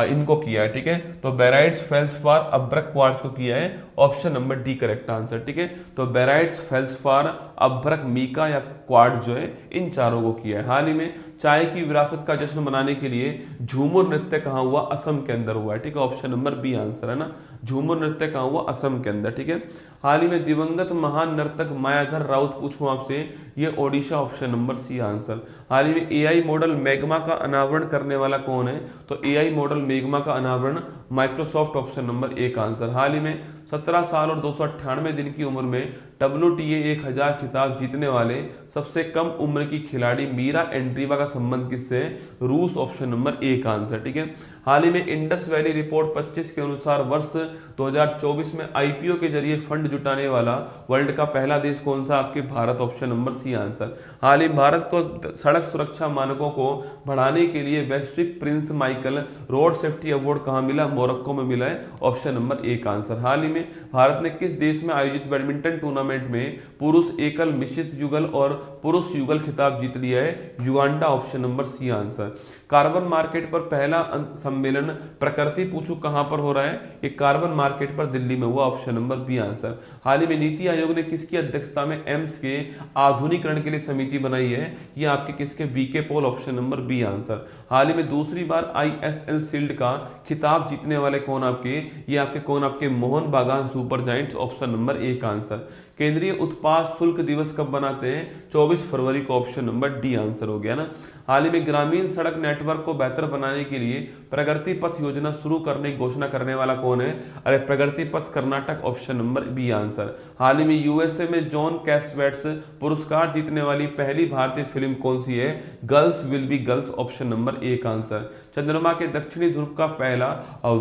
इनको किया है। ठीक है। तो बेराइट्स, फेल्सफार, अब्रक, क्वार्ट्ज को किया है। Option number D correct answer. ठीक है। तो बेराइट्स, फेल्सफार, अब्रक, मीका या क्वार्ट्ज जो है इन चारों को किया है। हाल ही में चाय की विरासत का जश्न मनाने के लिए झूमर नृत्य कहां हुआ? असम के अंदर हुआ है। ठीक है। ऑप्शन नंबर बी आंसर है ना। झूमर नृत्य कहां हुआ? असम के अंदर। ठीक है। हाल ही में दिवंगत महान नर्तक मायाधर राउत पूछूं आपसे, ये Odisha. Option number C answer. हाल ही में एआई मॉडल मैग्मा का अनावरण करने वाला कौन है? तो एआई मॉडल मैग्मा का अनावरण माइक्रोसॉफ्ट। ऑप्शन नंबर एक आंसर। हाल ही में 17 साल और 298 दिन की उम्र में WTA 1000 खिताब जीतने वाले सबसे कम उम्र की खिलाड़ी मीरा एंड्रीवा का संबंध किससे है? रूस। ऑप्शन नंबर एक आंसर। ठीक है। हाल ही में इंडस वैली रिपोर्ट 25 के अनुसार वर्ष 2024 में आईपीओ के जरिए फंड जुटाने वाला वर्ल्ड का पहला देश कौन सा? आपके Bharat. Option number C answer. हाल ही भारत को सड़क सुरक्षा मानकों को बढ़ाने के लिए वैश्विक Prince Michael road safety award कहां मिला? मोरक्को में मिला है। ऑप्शन नंबर एक आंसर। हाल ही में भारत ने किस देश में आयोजित बैडमिंटन टूर्नामेंट में पुरुष एकल, मिश्रित युगल और पुरुष युगल खिताब जीत लिया है? Uganda. Option number C answer. Carbon market पर पहला सम्मेलन प्रकृति पूछू कहां पर हो रहा है? ये कार्बन मार्केट पर दिल्ली में हुआ। Option number B answer. हाल ही में नीति आयोग ने किसकी अध्यक्षता में एम्स के आधुनिकीकरण के लिए समिति बनाई है? ये आपके किसके? BK Paul. Option number B answer. हाल ही में दूसरी बार ISL शील्ड का खिताब जीतने वाले कौन? आपके ये आपके कौन? आपके मोहन बागान सुपर जायंट्स। ऑप्शन नंबर एक आंसर। केंद्रीय उत्पाद शुल्क दिवस कब बनाते हैं? 24 फरवरी को। ऑप्शन नंबर डी आंसर हो गया ना। हाल ही में ग्रामीण सड़क नेटवर्क को बेहतर बनाने के लिए प्रगति पथ योजना शुरू करने की घोषणा करने वाला कौन है? अरे Pragati Path Karnataka. Option number B answer. हाल ही में यूएसए में जॉन कैसवेट्स पुरस्कार जीतने वाली पहली भारतीय फिल्म कौन सी है? Girls will be girls. Option number एक आंसर। चंद्रमा के दक्षिणी ध्रुव का पहला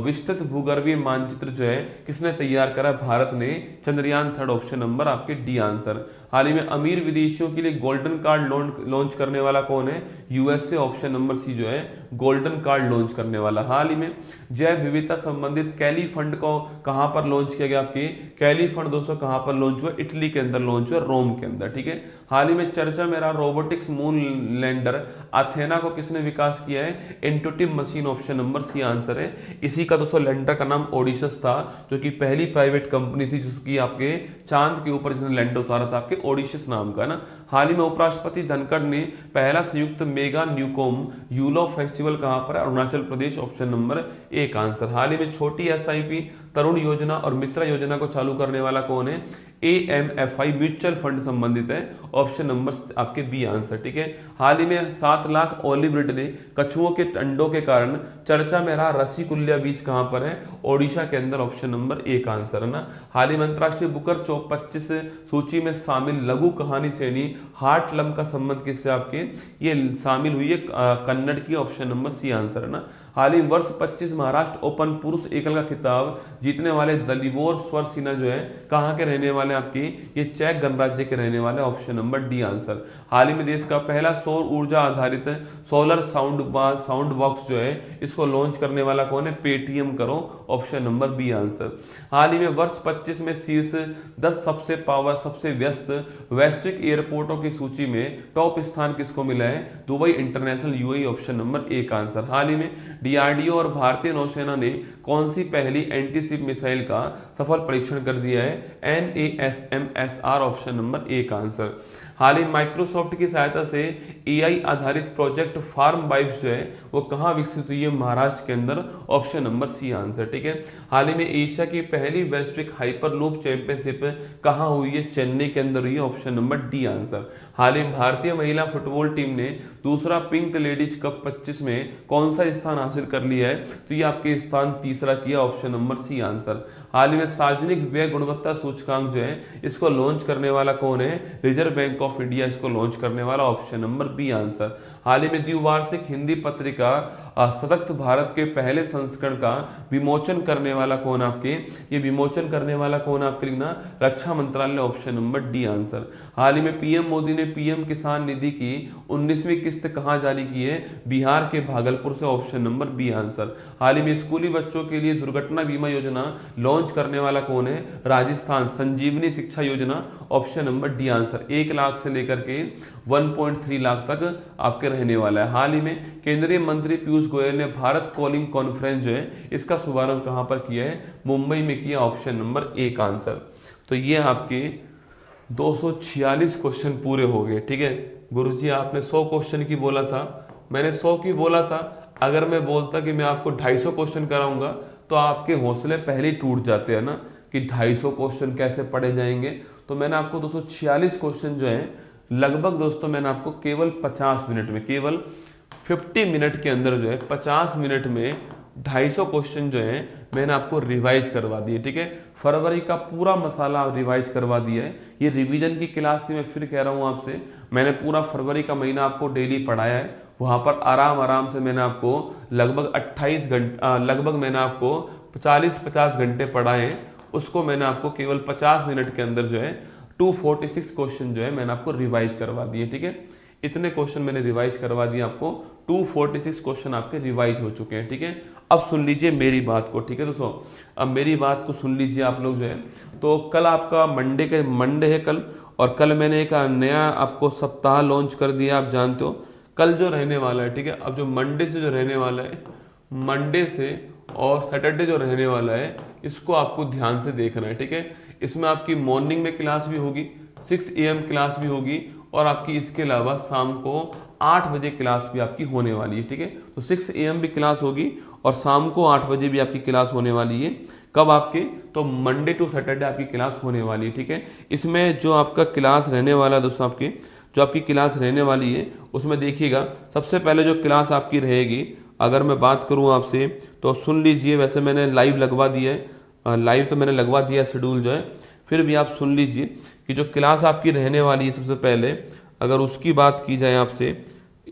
विस्तृत भूगर्भीय मानचित्र जो है किसने तैयार करा? भारत ने। चंद्रयान 3। ऑप्शन नंबर आपके डी आंसर। हाल ही में अमीर विदेशियों के लिए गोल्डन कार्ड लॉन्च करने वाला कौन है? यूएसए। ऑप्शन नंबर सी जो है गोल्डन कार्ड लॉन्च करने वाला। हाल ही में जैव विविधता संबंधित कैली फंड को कहां पर लॉन्च किया गया? आपके कैली फंड दोस्तों कहां पर लॉन्च हुआ? इटली के अंदर लॉन्च हुआ, रोम के अंदर। ठीक है। हाल ही में चर्चा में रहा रोबोटिक्स मून लैंडर अथेना को किसने विकास किया है? Intuitive Machine. Option number C answer है। इसी का दोस्तों लैंडर का नाम ओडिशस था, जो कि पहली प्राइवेट कंपनी थी जिसकी आपके चांद के ऊपर जिसने लैंडर उतारा था, आपके ओडिशस नाम का ना। हाल ही में उपराष्ट्रपति धनखड़ ने पहला संयुक्त मेगा न्यूकॉम यूलो फेस्टिवल कहां पर? अरुणाचल प्रदेश। ऑप्शन नंबर एक आंसर। हाल ही में छोटी SIP तरुण योजना और मित्रा योजना को चालू करने वाला कौन है? AMFI म्यूचुअल फंड संबंधित है। ऑप्शन नंबर आपके बी आंसर। ठीक है। हाल ही में 7 लाख ऑलिव रिडले कछुओं के अंडों के कारण चर्चा में रहा रसीकुल्या बीच कहां पर है? ओडिशा के अंदर। ऑप्शन नंबर एक आंसर है ना। हाल ही में अंतरराष्ट्रीय बुकर 25 सूची में शामिल लघु कहानी श्रेणी हार्टलम का संबंध किससे? आपके ये शामिल हुई है कन्नड़ की। ऑप्शन नंबर सी आंसर है ना। हाल ही वर्ष 25 महाराष्ट्र ओपन पुरुष एकल का खिताब जीतने वाले दलिबोर स्वरसिना जो है कहाँ के रहने वाले आपके, ये चेक गणराज्य के रहने वाले, ऑप्शन नंबर डी आंसर। हाल ही में देश का पहला सौर ऊर्जा आधारित सोलर साउंड बॉक्स जो है इसको लॉन्च करने वाला कौन है, पेटीएम करो, ऑप्शन नंबर बी आंसर। हाल ही में वर्ष 25 में शीर्ष 10 सबसे व्यस्त वैश्विक एयरपोर्टों की सूची में टॉप स्थान किसको मिला है, Dubai international UAE, option number A का आंसर। हाल ही में डीआरडीओ और भारतीय नौसेना ने कौन सी पहली एंटीशिप मिसाइल का सफल परीक्षण कर दिया है, NASMSR, ऑप्शन नंबर ए का आंसर। हाल ही माइक्रोसॉफ्ट की सहायता से एआई आधारित प्रोजेक्ट फार्म वाइब्स जो है वो कहाँ विकसित हुई है, महाराष्ट्र के अंदर, ऑप्शन नंबर सी आंसर। ठीक है, हाल ही में एशिया की पहली वैश्विक हाइपरलूप चैंपियनशिप कहाँ हुई है, चेन्नई के अंदर हुई है, ऑप्शन नंबर डी आंसर। हाल ही भारतीय महिला फुटबॉल टीम ने दूसरा पिंक लेडीज कप 25 में कौन सा स्थान हासिल कर लिया है, तो ये आपके स्थान तीसरा किया, ऑप्शन नंबर सी आंसर। हाल ही में सार्वजनिक व्यय गुणवत्ता सूचकांक जो है इसको लॉन्च करने वाला कौन है, रिजर्व बैंक ऑफ इंडिया इसको लॉन्च करने वाला, ऑप्शन नंबर बी आंसर। हाल ही में द्विवार्षिक हिंदी पत्रिका सशक्त भारत के पहले संस्करण का विमोचन करने वाला कौन आपके, ये विमोचन करने वाला कौन आपके लिखना, रक्षा मंत्रालय, ऑप्शन नंबर डी आंसर। हाल ही में पीएम मोदी ने पीएम किसान निधि की 19वीं किस्त कहां जारी की है, बिहार के भागलपुर से, ऑप्शन नंबर बी आंसर। हाल ही में स्कूली बच्चों के लिए दुर्घटना बीमा योजना लॉन्च करने वाला कौन है, राजस्थान संजीवनी शिक्षा योजना, option number D answer. 1 lakh से लेकर के 1.3 लाख तक आपके रहने वाला है। हाल ही में केंद्रीय मंत्री पीयूष गोयल ने भारत कॉलिंग कॉन्फ्रेंस जो है इसका शुभारंभ कहां पर किया है, मुंबई में किया, ऑप्शन नंबर ए का आंसर। तो ये आपके 246 क्वेश्चन पूरे हो गए। ठीक है गुरुजी, आपने 100 क्वेश्चन की बोला था, मैंने 100 की बोला था। अगर मैं बोलता कि मैं आपको 250 क्वेश्चन कराऊंगा तो आपके हौसले पहले ही टूट जाते हैं ना, कि 250 क्वेश्चन कैसे पढ़े जाएंगे। तो मैंने आपको 246 क्वेश्चन जो है लगभग दोस्तों मैंने आपको केवल 50 मिनट में, केवल 50 मिनट के अंदर जो है 50 मिनट में 250 क्वेश्चन जो है मैंने आपको रिवाइज करवा दिए। ठीक है, फरवरी का पूरा मसाला रिवाइज करवा दिया है। ये रिवीजन की क्लास थी, मैं फिर कह रहा हूँ आपसे, मैंने पूरा फरवरी का महीना आपको डेली पढ़ाया है। वहाँ पर आराम से मैंने आपको लगभग 28 घंटे, लगभग मैंने आपको 40-50 घंटे पढ़ाए हैं। उसको मैंने आपको केवल 50 मिनट के अंदर जो है 246 क्वेश्चन जो है मैंने आपको रिवाइज करवा दिए। ठीक है, इतने क्वेश्चन मैंने रिवाइज करवा दिए आपको, 246 क्वेश्चन आपके रिवाइज हो चुके हैं। ठीक है, अब सुन लीजिए मेरी बात को। ठीक है दोस्तों, अब मेरी बात को सुन लीजिए आप लोग जो है। तो कल आपका मंडे है कल, और कल मैंने एक नया आपको सप्ताह लॉन्च कर दिया, आप जानते हो कल जो रहने वाला है। ठीक है, अब जो मंडे से जो रहने वाला है, मंडे से और सैटरडे जो रहने वाला है, इसको आपको ध्यान से देखना है। ठीक है, इसमें आपकी मॉर्निंग में क्लास भी होगी, 6 AM क्लास भी होगी, और आपकी इसके अलावा शाम को 8 बजे क्लास भी आपकी होने वाली है। ठीक है, तो 6 AM भी क्लास होगी और शाम को 8 बजे भी आपकी क्लास होने वाली है। कब आपके, तो मंडे टू सैटरडे आपकी क्लास होने वाली है। ठीक है, इसमें जो आपका क्लास रहने वाला है दोस्तों, आपकी जो आपकी क्लास रहने वाली है उसमें देखिएगा, सबसे पहले जो क्लास आपकी रहेगी, अगर मैं बात करूं आपसे तो सुन लीजिए। वैसे मैंने लाइव लगवा दिया है, लाइव तो मैंने लगवा दिया शेड्यूल जो है, फिर भी आप सुन लीजिए कि जो क्लास आपकी रहने वाली है, सबसे पहले अगर उसकी बात की जाए आपसे,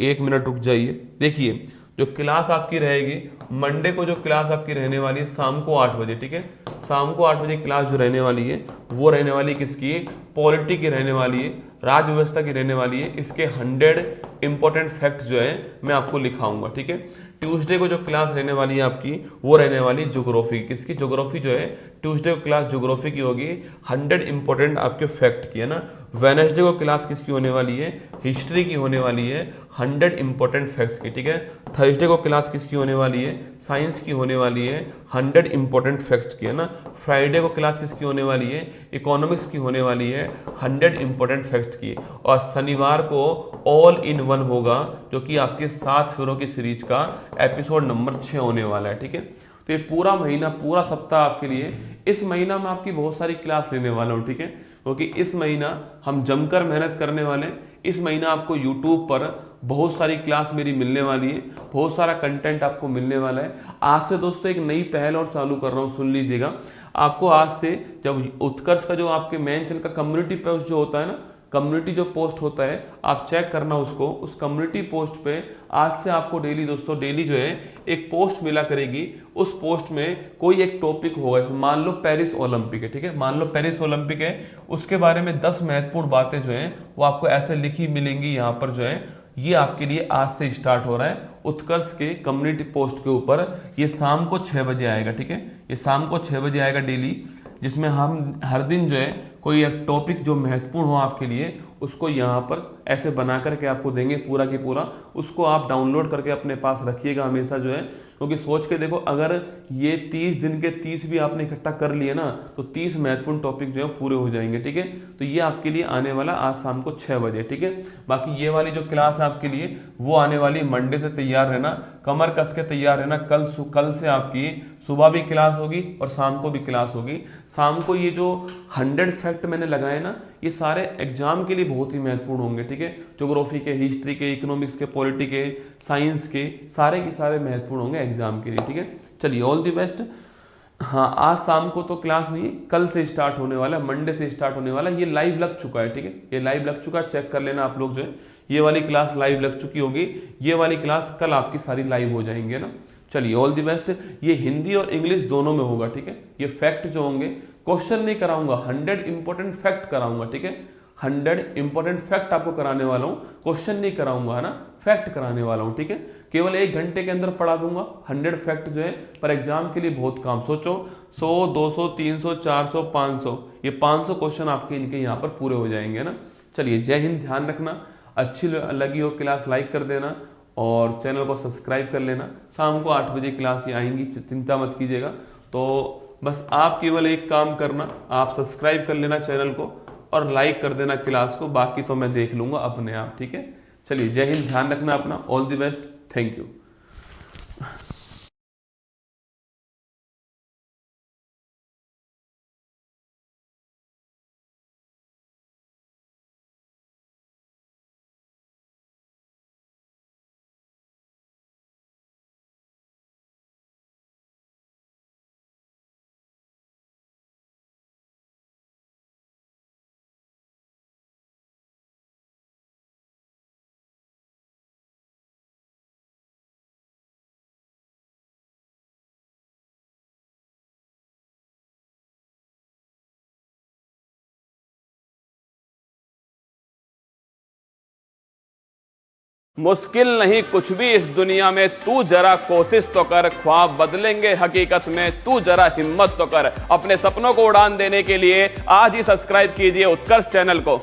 1 मिनट रुक जाइए। देखिए जो क्लास आपकी रहेगी मंडे को, जो क्लास आपकी रहने वाली है शाम को 8 बजे। ठीक है, शाम को 8 बजे क्लास जो रहने वाली है वो रहने वाली किसकी, पॉलिटी की रहने वाली है, राज्य व्यवस्था की रहने वाली है। इसके 100 इंपॉर्टेंट फैक्ट जो है मैं आपको लिखाऊंगा। ठीक है, ट्यूसडे को जो क्लास रहने वाली है आपकी वो रहने वाली ज्योग्राफी, किसकी, ज्योग्राफी जो है ट्यूसडे को क्लास ज्योग्राफी की होगी, 100 इंपॉर्टेंट आपके फैक्ट की है ना। वेडनेसडे को क्लास किसकी होने वाली है, हिस्ट्री की होने वाली है, 100 इंपॉर्टेंट फैक्ट्स की। ठीक है, थर्सडे को क्लास किसकी होने वाली है, साइंस की होने वाली है, 100 इंपॉर्टेंट फैक्ट्स की है ना। फ्राइडे को क्लास किसकी होने वाली है, इकोनॉमिक्स की होने वाली है, 100 इंपॉर्टेंट फैक्ट्स की। और शनिवार को ऑल इन वन होगा, जो कि आपके 7 फेरों की सीरीज का एपिसोड नंबर 6 होने वाला है। ठीक है, तो ये पूरा महीना, पूरा सप्ताह आपके लिए, इस महीना में आपकी बहुत सारी क्लास लेने वाला हूँ। ठीक है, क्योंकि इस महीना हम जमकर मेहनत करने वाले हैं। इस महीना आपको यूट्यूब पर बहुत सारी क्लास मेरी मिलने वाली है, बहुत सारा कंटेंट आपको मिलने वाला है। आज से दोस्तों एक नई पहल और चालू कर रहा हूँ, सुन लीजिएगा। आपको आज से जब उत्कर्ष का जो आपके मेन चैनल का कम्युनिटी पोस्ट जो होता है ना, कम्युनिटी जो पोस्ट होता है आप चेक करना उसको, उस कम्युनिटी पोस्ट पे आज से आपको डेली दोस्तों डेली जो है एक पोस्ट मिला करेगी। उस पोस्ट में कोई एक टॉपिक होगा, मान लो पेरिस ओलंपिक है, ठीक है, मान लो पेरिस ओलंपिक है, उसके बारे में 10 महत्वपूर्ण बातें जो है वो आपको ऐसे लिखी मिलेंगी यहाँ पर जो है। ये आपके लिए आज से स्टार्ट हो रहा है उत्कर्ष के कम्युनिटी पोस्ट के ऊपर। ये शाम को 6 बजे आएगा, ठीक है, ये शाम को 6 बजे आएगा डेली, जिसमें हम हर दिन जो है कोई एक टॉपिक जो महत्वपूर्ण हो आपके लिए उसको यहाँ पर ऐसे बना करके आपको देंगे पूरा की पूरा। उसको आप डाउनलोड करके अपने पास रखिएगा हमेशा जो है, क्योंकि सोच के देखो अगर ये 30 दिन के 30 भी आपने इकट्ठा कर लिए ना तो 30 महत्वपूर्ण टॉपिक जो है पूरे हो जाएंगे, ठीक है। तो ये आपके लिए आने वाला आज शाम को 6 बजे, ठीक है। बाकी ये वाली जो क्लास है आपके लिए वो आने वाली मंडे से तैयार रहना, कमर कस के तैयार रहना। कल से आपकी सुबह भी क्लास होगी और शाम को भी क्लास होगी। शाम को ये जो 100 फैक्ट मैंने लगाए ना ये सारे एग्जाम के लिए बहुत ही महत्वपूर्ण होंगे, ठीक है। ज्योग्राफी के, हिस्ट्री के, इकोनॉमिक्स के, पॉलिटी के, साइंस के सारे महत्वपूर्ण होंगे एग्जाम के लिए, ठीक है। चलिए ऑल द बेस्ट। हाँ, आज शाम को तो क्लास नहीं है, कल से स्टार्ट होने वाला है, मंडे से स्टार्ट होने वाला है। ये लाइव लग चुका है, ठीक है, ये लाइव लग चुका है, चेक कर लेना आप लोग जो है। ये वाली क्लास लाइव लग चुकी होगी, ये वाली क्लास कल आपकी सारी लाइव हो जाएंगे ना। चलिए ऑल द बेस्ट। ये हिंदी और इंग्लिश दोनों में होगा, ठीक है। ये फैक्ट जो होंगे, क्वेश्चन नहीं कराऊंगा, 100 इंपॉर्टेंट फैक्ट कराऊंगा, ठीक है। 100 इंपॉर्टेंट फैक्ट आपको कराने वाला हूँ, क्वेश्चन नहीं कराऊंगा, है ना, फैक्ट कराने वाला हूँ, ठीक है। केवल 1 घंटे के अंदर पढ़ा दूंगा 100 फैक्ट जो है, पर एग्जाम के लिए बहुत काम। सोचो 100, 200, 300, 400, 500, ये 500 क्वेश्चन आपके इनके यहाँ पर पूरे हो जाएंगे ना। चलिए जय हिंद, ध्यान रखना। अच्छी लगी हो क्लास लाइक कर देना और चैनल को सब्सक्राइब कर लेना। शाम को 8 बजे क्लास ये आएंगी, चिंता मत कीजिएगा। तो बस आप केवल एक काम करना, आप सब्सक्राइब कर लेना चैनल को और लाइक कर देना क्लास को, बाकी तो मैं देख लूंगा अपने आप, ठीक है। चलिए जय हिंद, ध्यान रखना अपना, all the best, thank you. मुश्किल नहीं कुछ भी इस दुनिया में, तू जरा कोशिश तो कर, ख्वाब बदलेंगे हकीकत में, तू जरा हिम्मत तो कर। अपने सपनों को उड़ान देने के लिए आज ही सब्सक्राइब कीजिए उत्कर्ष चैनल को।